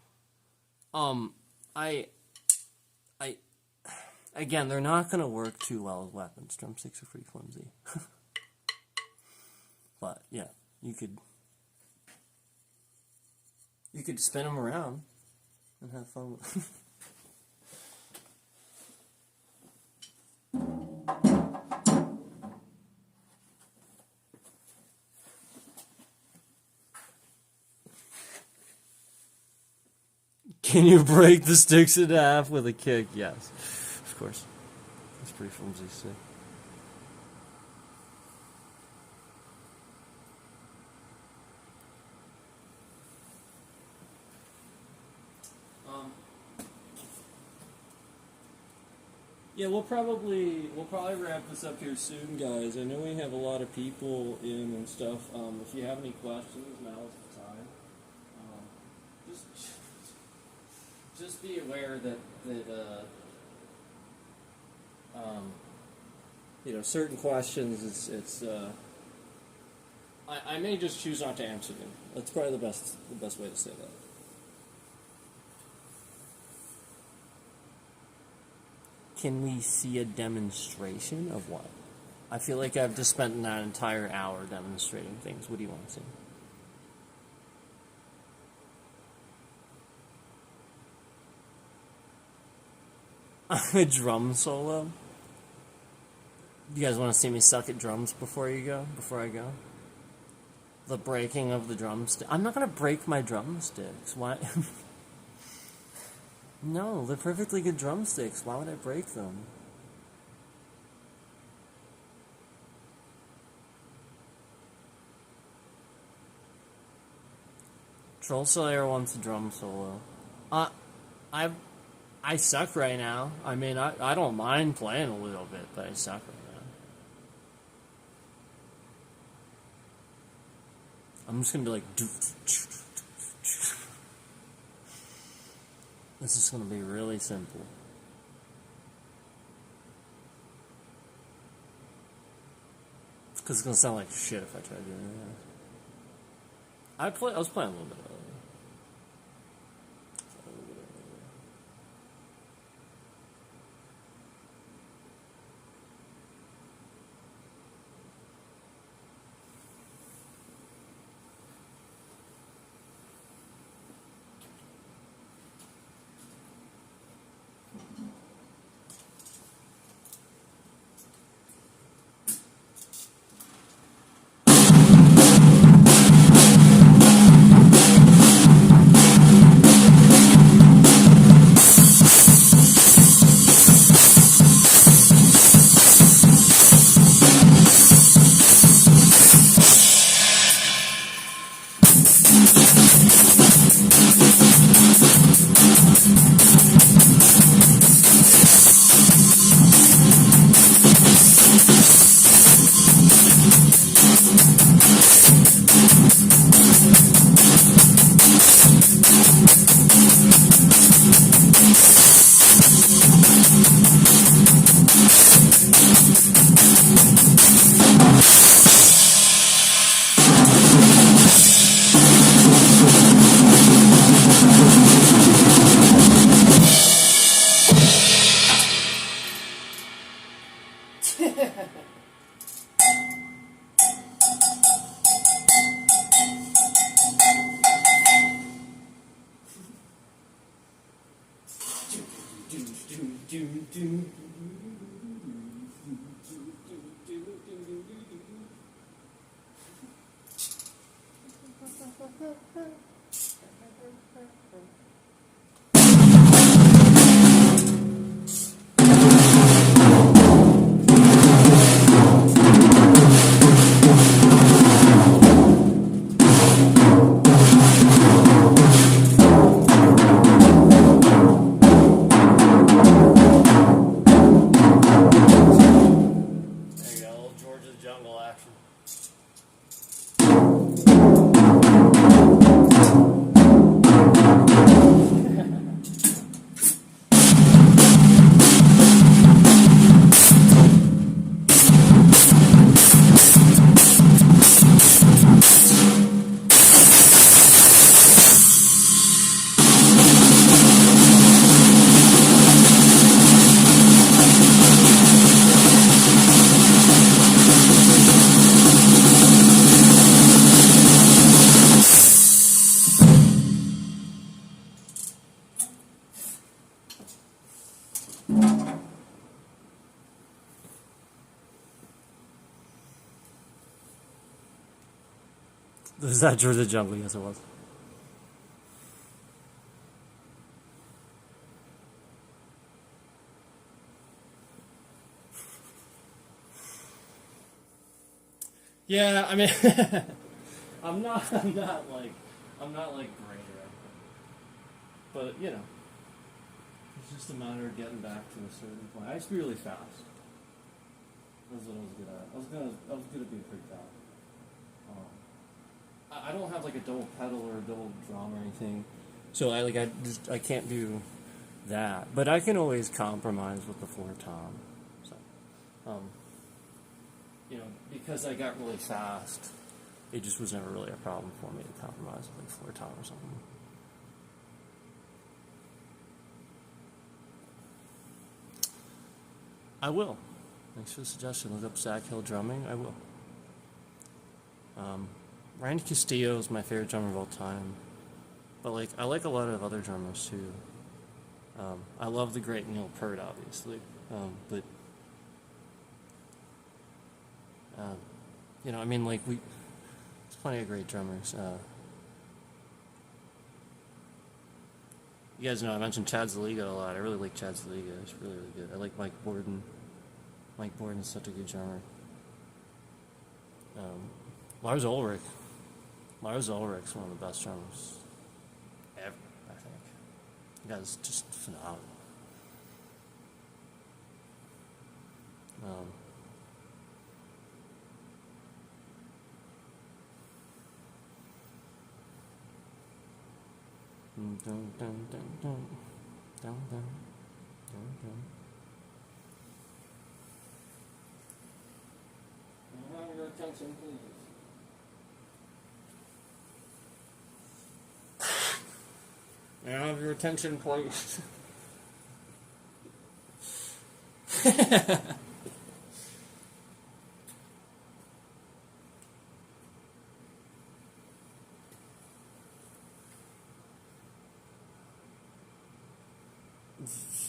Again, they're not going to work too well as weapons. Drumsticks are pretty flimsy. But yeah, you could spin them around and have fun with them. Can you break the sticks in half with a kick? Yes, of course. That's pretty flimsy stick. Yeah, we'll probably wrap this up here soon, guys. I know we have a lot of people in and stuff. If you have any questions, now's the time. Just just be aware that certain questions. I may just choose not to answer them. That's probably the best way to say that. Can we see a demonstration of what? I feel like I've just spent that entire hour demonstrating things. What do you want to see? A drum solo? You guys want to see me suck at drums before I go? The breaking of the drumstick. I'm not going to break my drumsticks. Why? No, they're perfectly good drumsticks. Why would I break them? Troll Slayer wants a drum solo. I suck right now. I mean, I don't mind playing a little bit, but I suck right now. I'm just gonna be like, this is gonna be really simple. Because it's gonna sound like shit if I try doing that. I was playing a little bit earlier. Was that Georgia Jungle? Yes, it was. Yeah, I mean, I'm not like great at it, but you know, It's just a matter of getting back to a certain point. I used to be really fast. That's what I was good at. I was good at being pretty fast. I don't have like a double pedal or a double drum or anything, so I can't do that. But I can always compromise with the floor tom. So, because I got really fast, it just was never really a problem for me to compromise with like floor tom or something. I will. Thanks for the suggestion. Look up Zach Hill drumming. I will. Ryan Castillo is my favorite drummer of all time, but like I like a lot of other drummers too. I love the great Neil Peart, obviously, but I mean, like there's plenty of great drummers. You guys know I mentioned Chad Zaliga a lot. I really like Chad Zaliga. He's really, really good. I like Mike Borden. Mike Borden's such a good drummer. Lars Ulrich. Lars Ulrich's one of the best drummers ever, I think. The guy's just phenomenal. Dun, dun, dun, dun, dun, dun, dun, dun. I'll have your attention, please. May I have your attention, please?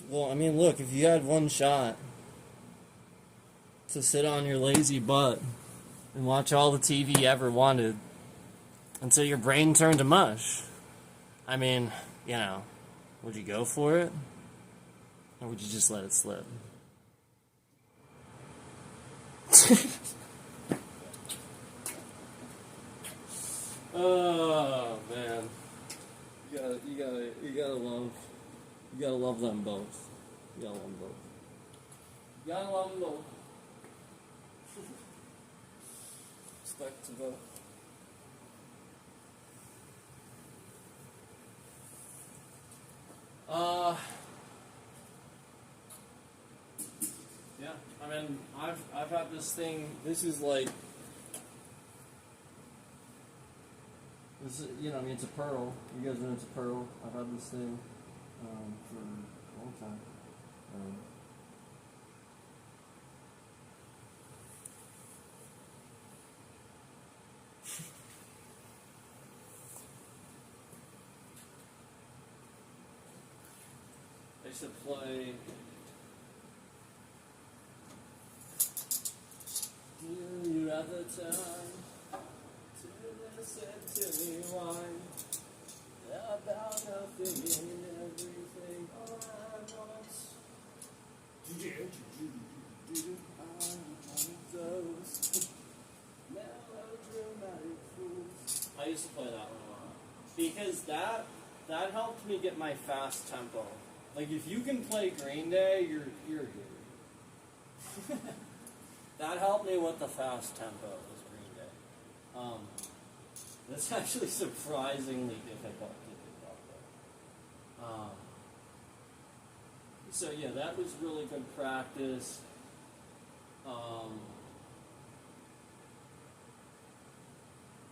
Well, I mean, look, if you had one shot to sit on your lazy butt and watch all the TV you ever wanted until your brain turned to mush, I mean, would you go for it? Or would you just let it slip? Oh, man. You gotta love them both. You gotta love them both. You gotta love them both. Respect to both. Yeah, I mean, I've had this thing. This is like, it's a Pearl. You guys know it's a Pearl. I've had this thing for a long time. I used to play. Do you have the time to listen to me whine about nothing and everything all at once? Those melodramatic fools. I used to play that one a lot because that helped me get my fast tempo. Like if you can play Green Day, you're good. That helped me with the fast tempo, was Green Day. That's actually surprisingly difficult to do, though. So yeah, that was really good practice.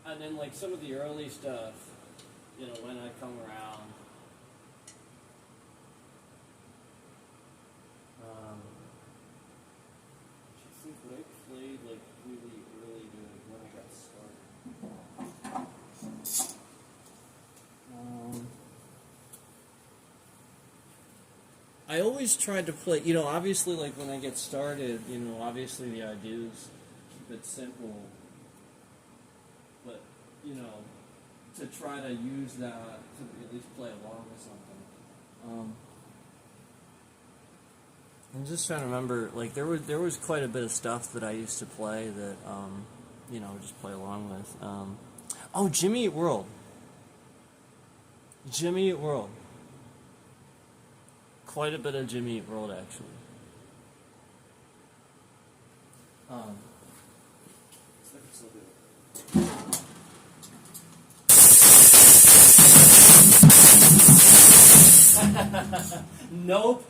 And then like some of the early stuff, when I come around. I think what I played like really good when I got started. I always tried to play, obviously like when I get started, obviously the idea is keep it simple, but, to try to use that to at least play along with something. I'm just trying to remember, like there was quite a bit of stuff that I used to play that, just play along with. Jimmy Eat World. quite a bit of Jimmy Eat World, actually. Nope.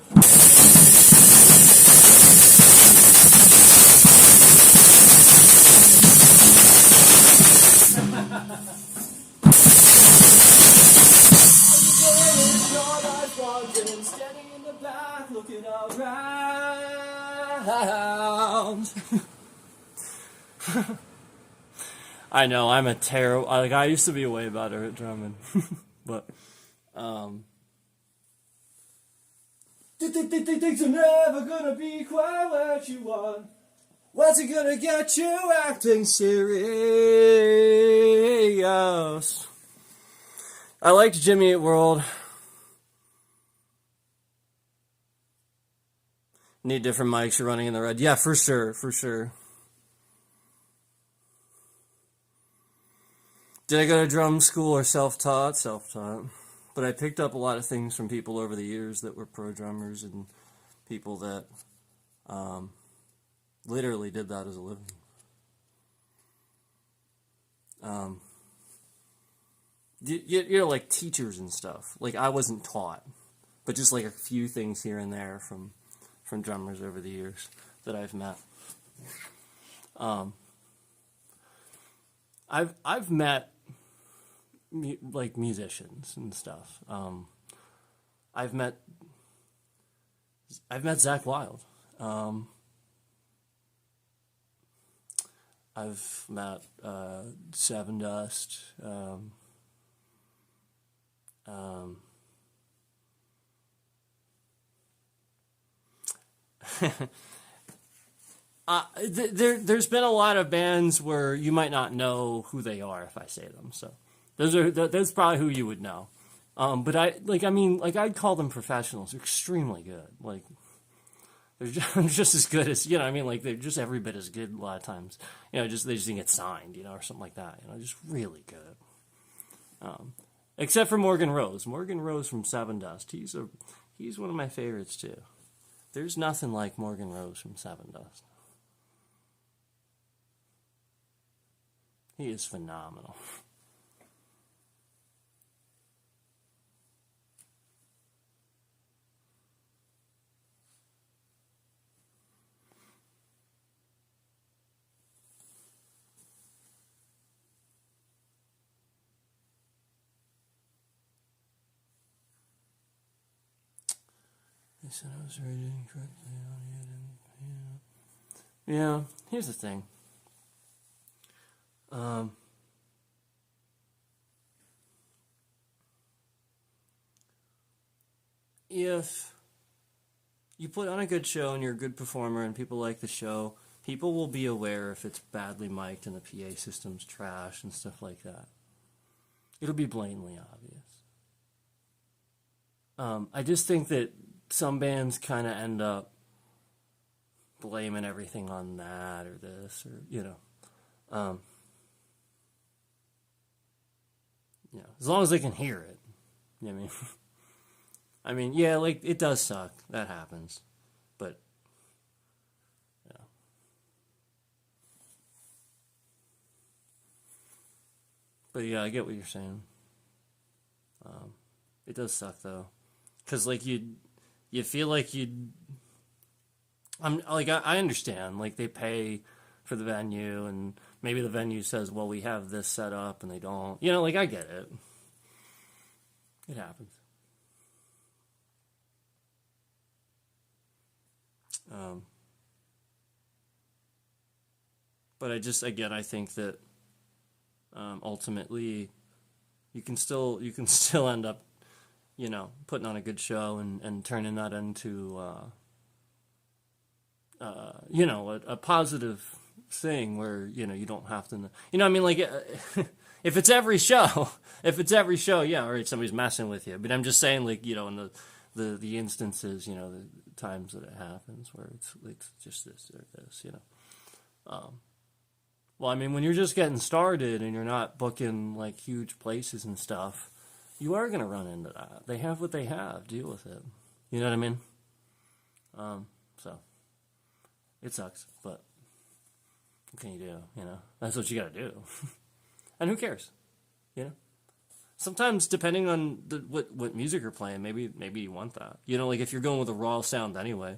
Standing in the back, looking around. I know, I'm a terrible. Like, I used to be way better at drumming, but things are never gonna be quite what you want. What's it gonna get you acting serious? I liked Jimmy Eat World. Need different mics. You're running in the red. Yeah, for sure, for sure. Did I go to drum school or self-taught? Self-taught. But I picked up a lot of things from people over the years that were pro drummers and people that literally did that as a living. You know, like teachers and stuff. Like, I wasn't taught, but just like a few things here and there from drummers over the years that I've met. I've met like musicians and stuff. I've met Zach Wild. I've met Sevendust. There's been a lot of bands where you might not know who they are if I say them. So that's probably who you would know. But I'd call them professionals. They're extremely good. Like, they're just as good as, like, they're just every bit as good a lot of times. They just didn't get signed, or something like that. Just really good. Except for Morgan Rose. Morgan Rose from Sevendust. He's one of my favorites too. There's nothing like Morgan Rose from Sevendust. He is phenomenal. They said I was reading incorrectly on you. Yeah, here's the thing. If you put on a good show and you're a good performer and people like the show, people will be aware if it's badly mic'd and the PA system's trash and stuff like that. It'll be blatantly obvious. I just think that some bands kind of end up blaming everything on that or this or, as long as they can hear it. You know what I mean? I mean, yeah, like, it does suck. That happens. But, yeah. But, yeah, I get what you're saying. It does suck, though. Because, like, you feel like I understand. Like, they pay for the venue, and maybe the venue says, well, we have this set up, and they don't. Like, I get it. It happens. But I think that ultimately you can still end up, putting on a good show and turning that into a positive thing where you don't have to like if it's every show, yeah, all right, somebody's messing with you. But I'm just saying, like, in the instances, the times that it happens where it's just this or this, well, I mean, when you're just getting started and you're not booking like huge places and stuff, you are going to run into that. They have what they have. Deal with it. You know what I mean? So it sucks, but what can you do? You know, that's what you got to do. And who cares? You know. Sometimes, depending on what music you're playing, maybe you want that. You know, like if you're going with a raw sound anyway,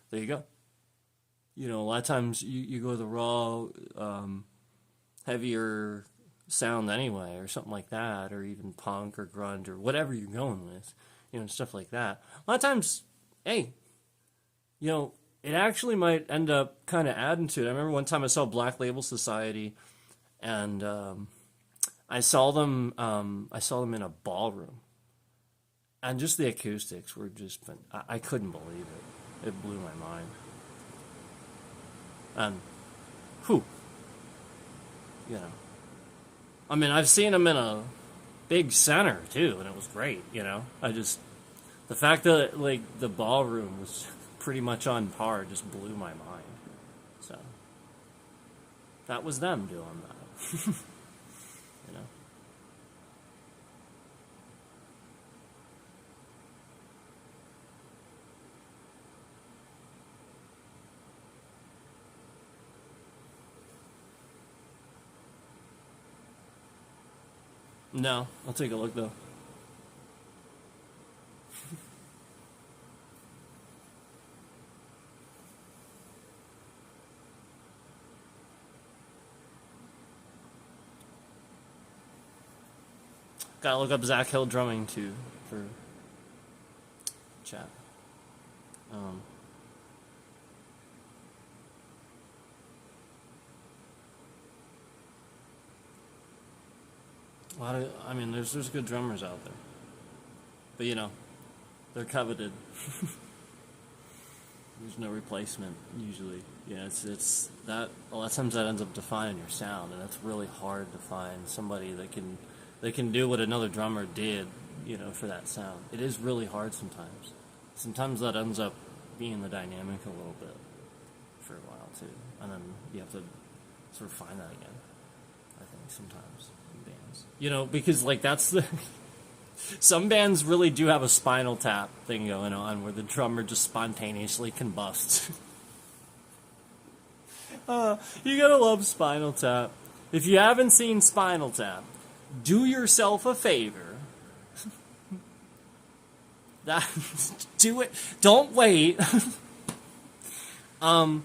there you go. You know, a lot of times you go with a raw, heavier sound anyway, or something like that, or even punk or grunge or whatever you're going with, you know, stuff like that. A lot of times, hey, you know, it actually might end up kind of adding to it. I remember one time I saw Black Label Society, and I saw them in a ballroom, and just the acoustics were just, I couldn't believe it. It blew my mind. And, whew, you know. I mean, I've seen them in a big center, too, and it was great, you know. The fact that, like, the ballroom was pretty much on par just blew my mind. So, that was them doing that. You know. No, I'll take a look though. Gotta look up Zach Hill drumming too for chat. Um, I mean, there's good drummers out there, but you know, they're coveted. There's no replacement usually. Yeah, it's that a lot of times that ends up defining your sound, and it's really hard to find somebody that can do what another drummer did, you know, for that sound. It is really hard sometimes. Sometimes that ends up being the dynamic a little bit for a while too, and then you have to sort of find that again. I think sometimes in bands, you know, because like that's the. Some bands really do have a Spinal Tap thing going on where the drummer just spontaneously combusts. You gotta love Spinal Tap. If you haven't seen Spinal Tap, do yourself a favor. Do it. Don't wait. But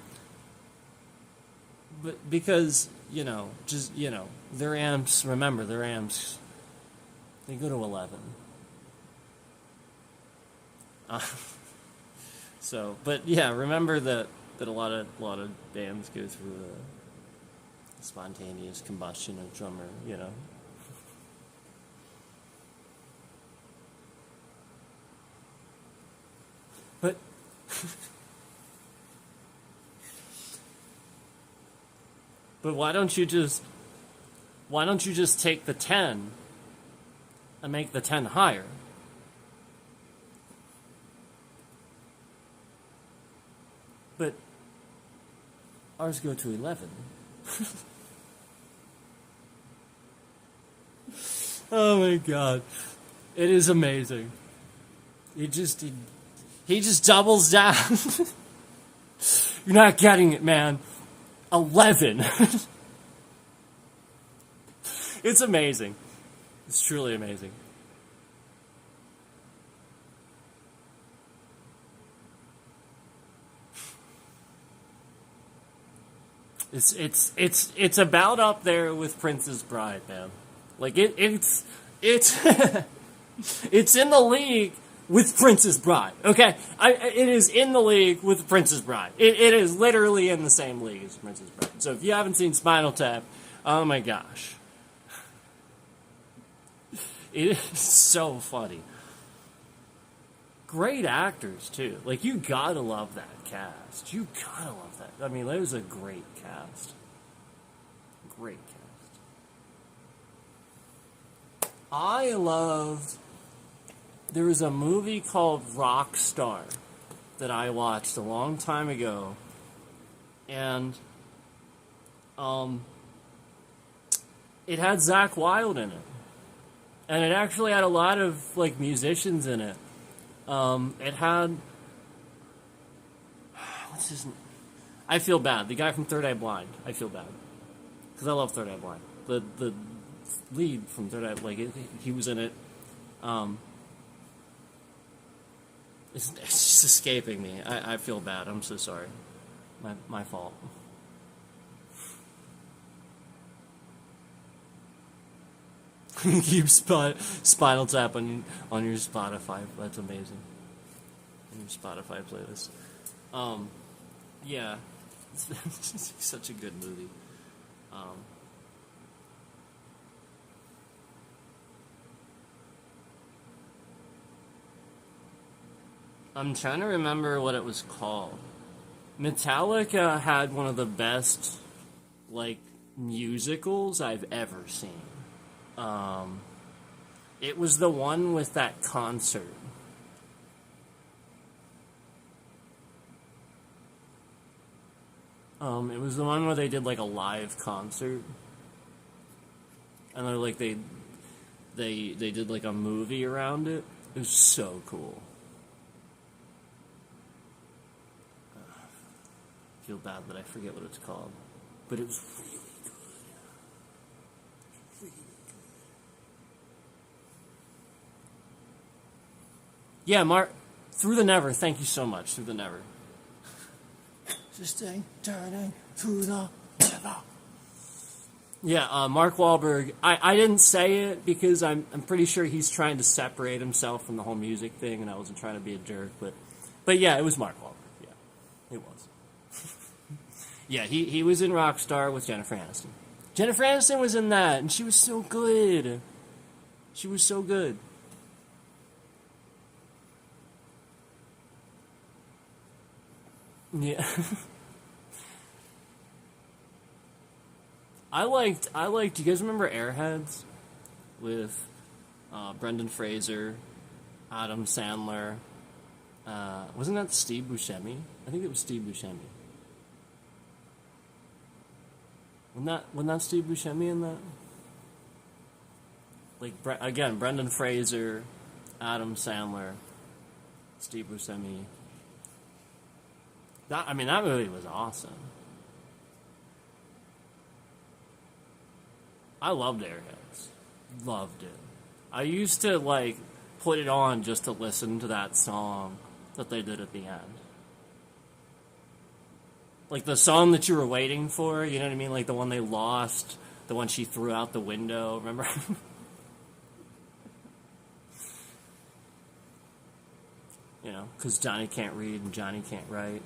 because, you know, just, you know, their amps, remember, their amps, they go to 11. So, but yeah, remember that a lot of bands go through a spontaneous combustion of drummer, you know. But but why don't you just take the 10 and make the 10 higher? But ours go to 11. Oh my god. It is amazing. He just doubles down. You're not getting it, man. 11. It's amazing. It's truly amazing. It's about up there with Princess Bride, man. Like it's it's in the league with Princess Bride. Okay, it is in the league with Princess Bride. It is literally in the same league as Princess Bride. So if you haven't seen Spinal Tap, oh my gosh, it is so funny. Great actors too. Like you gotta love that cast. You gotta love that. I mean, that was a great cast. Great cast. I loved. There was a movie called Rockstar that I watched a long time ago, and it had Zakk Wylde in it, and it actually had a lot of like musicians in it. It had what's his? I feel bad. The guy from Third Eye Blind. I feel bad because I love Third Eye Blind. The lead from Third Eye, like he was in it. It's just escaping me. I feel bad. I'm so sorry. My fault. Keep Spinal Tap on your Spotify. That's amazing. On your Spotify playlist. Yeah, it's such a good movie. I'm trying to remember what it was called. Metallica had one of the best, like, musicals I've ever seen. It was the one with that concert. It was the one where they did like a live concert, and they did like a movie around it. It was so cool. I feel bad that I forget what it's called, but it was really good. Really good. Yeah, Mark, Through the Never. Thank you so much, Through the Never. Just turning through the never. Yeah, Mark Wahlberg. I didn't say it because I'm pretty sure he's trying to separate himself from the whole music thing, and I wasn't trying to be a jerk, but yeah, it was Mark Wahlberg. Yeah, it was. Yeah, he was in Rockstar with Jennifer Aniston. Jennifer Aniston was in that, and she was so good. She was so good. Yeah. I liked, do you guys remember Airheads? With Brendan Fraser, Adam Sandler. Wasn't that Steve Buscemi? I think it was Steve Buscemi. Wasn't that Steve Buscemi in that? Like, again, Brendan Fraser, Adam Sandler, Steve Buscemi. That movie was awesome. I loved Airheads. Loved it. I used to, like, put it on just to listen to that song that they did at the end. Like, the song that you were waiting for, you know what I mean? Like, the one they lost, the one she threw out the window, remember? You know, because Johnny can't read and Johnny can't write.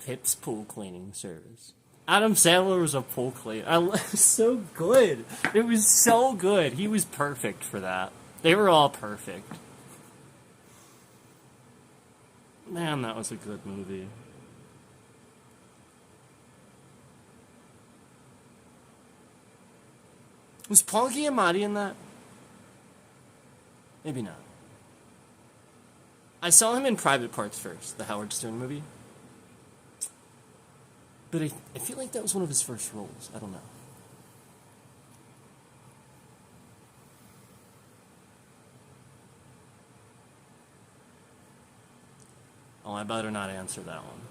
Pip's pool cleaning service. Adam Sandler was a pool cleaner. So good. It was so good. He was perfect for that. They were all perfect. Man, that was a good movie. Was Paul Giamatti in that? Maybe not. I saw him in Private Parts first, the Howard Stern movie. But I feel like that was one of his first roles. I don't know. Oh, I better not answer that one.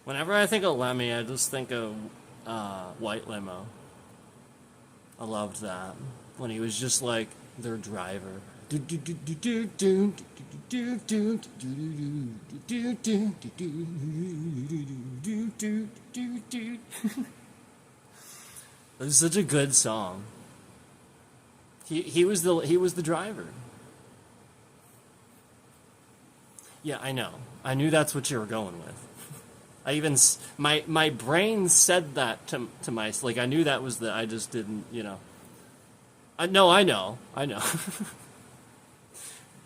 Whenever I think of Lemmy, I just think of White Limo. I loved that. When he was just like their driver. It was such a good song. He was the driver. Yeah, I know. I knew that's what you were going with. I even my brain said that to my, like, I knew that was I just didn't, you know. I know.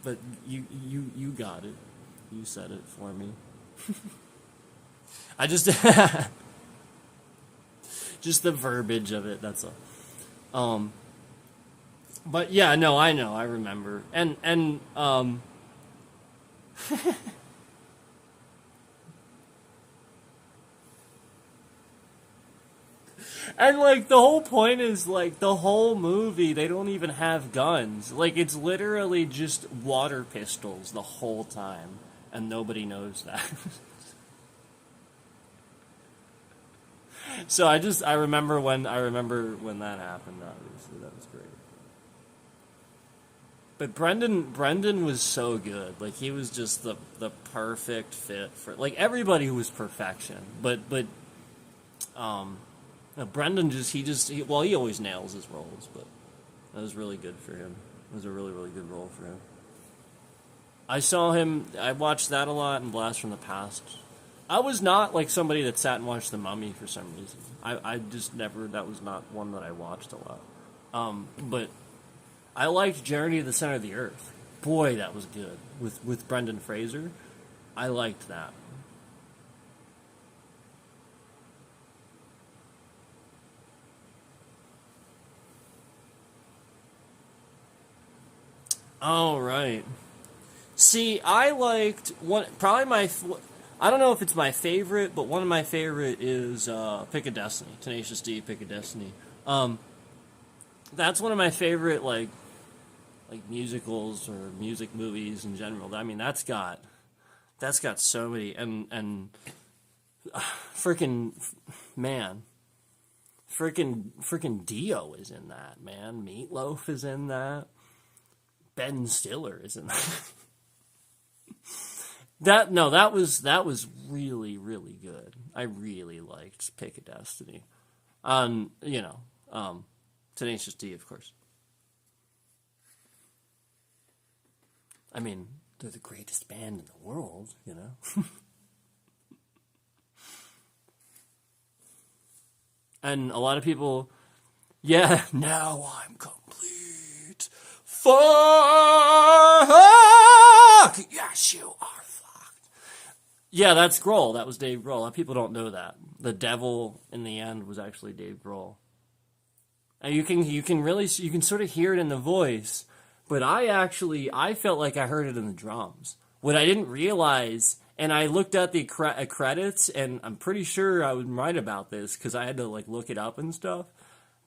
But you got it. You said it for me. I just just the verbiage of it. That's all. But yeah, no, I know, I remember, and and like the whole point is like the whole movie they don't even have guns. Like it's literally just water pistols the whole time, and nobody knows that. So I remember when that happened. Obviously, that was great. But Brendan was so good. Like he was just the perfect fit for like everybody was perfection. But Brendan well he always nails his roles, but that was really good for him. It was a really really good role for him. I watched that a lot and Blast from the Past. I was not like somebody that sat and watched The Mummy for some reason. I just never, that was not one that I watched a lot. But I liked Journey to the Center of the Earth. Boy, that was good. With Brendan Fraser. I liked that. Oh, right. See, I liked one, probably I don't know if it's my favorite, but one of my favorite is Pick of Destiny. Tenacious D, Pick of Destiny. Um, that's one of my favorite, like musicals or music movies in general. I mean, that's got so many and freaking man, freaking Dio is in that, man. Meatloaf is in that. Ben Stiller is in that. That was really really good. I really liked Pick of Destiny. You know, Tenacious D, of course. I mean, they're the greatest band in the world, you know. And a lot of people, yeah, now I'm complete. Fuck! Yes, you are fucked. Yeah, that's Grohl. That was Dave Grohl. A lot of people don't know that. The devil in the end was actually Dave Grohl. And you can sort of hear it in the voice, but I felt like I heard it in the drums. What I didn't realize, and I looked at the credits, and I'm pretty sure I was right about this because I had to like look it up and stuff.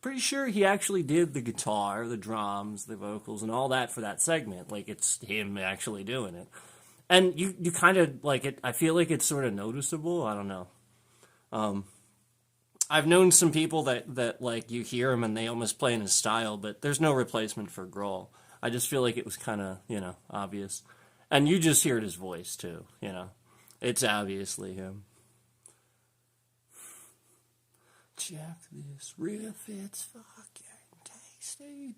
Pretty sure he actually did the guitar, the drums, the vocals, and all that for that segment. Like it's him actually doing it, and you kind of like it. I feel like it's sort of noticeable. I don't know. Um, I've known some people that like you hear him and they almost play in his style, but there's no replacement for Grohl. I just feel like it was kind of obvious, and you just hear his voice too. It's obviously him. Check this riff, it's fucking tasty.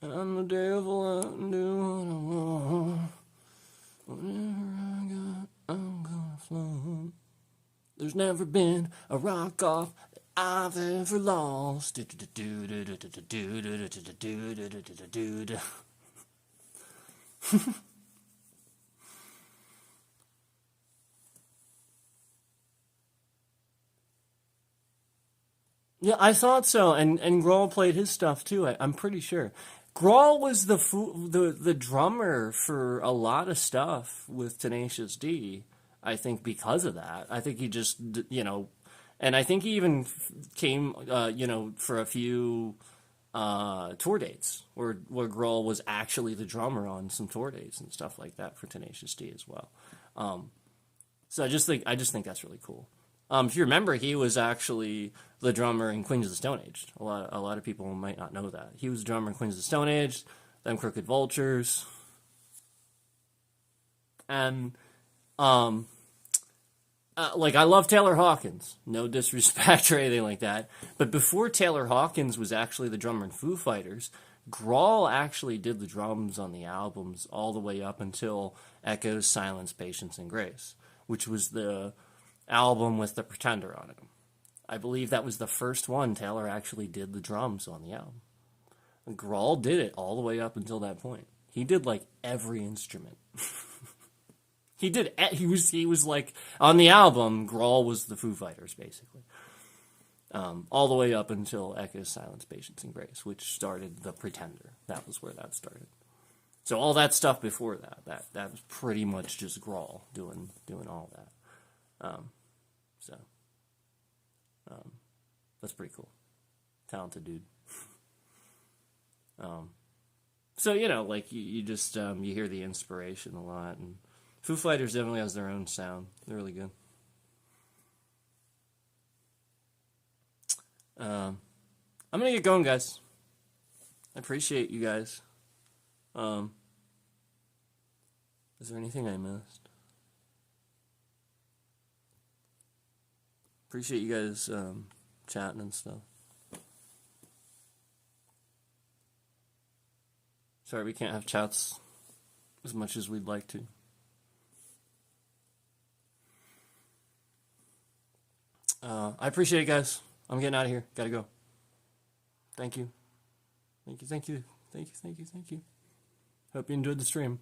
I'm the devil, I can do what I want. Whatever I got, I'm gonna flaunt. There's never been a rock off that I've ever lost. Yeah, I thought so, and Grohl played his stuff too. I'm pretty sure. Grohl was the drummer for a lot of stuff with Tenacious D. I think because of that, I think he just and I think he even came for a few tour dates where Grohl was actually the drummer on some tour dates and stuff like that for Tenacious D as well. Um, so I just think that's really cool. If you remember, he was actually the drummer in Queens of the Stone Age. A lot of people might not know that he was the drummer in Queens of the Stone Age, then Crooked Vultures, and um, like I love Taylor Hawkins. No disrespect or anything like that, but before Taylor Hawkins was actually the drummer in Foo Fighters, Grohl actually did the drums on the albums all the way up until Echoes, Silence, Patience, and Grace, which was the album with the Pretender on it. I believe that was the first one Taylor actually did the drums on the album. And Grohl did it all the way up until that point. He did like every instrument. He did. He was like on the album. Grohl was the Foo Fighters basically, all the way up until Echoes, Silence, Patience, and Grace, which started The Pretender. That was where that started. So all that stuff before that was pretty much just Grohl doing all that. That's pretty cool. Talented dude. So like you just you hear the inspiration a lot, and Foo Fighters definitely has their own sound. They're really good. I'm gonna get going, guys. I appreciate you guys. Is there anything I missed? Appreciate you guys chatting and stuff. Sorry we can't have chats as much as we'd like to. I appreciate it, guys. I'm getting out of here. Gotta go. Thank you. Thank you. Hope you enjoyed the stream.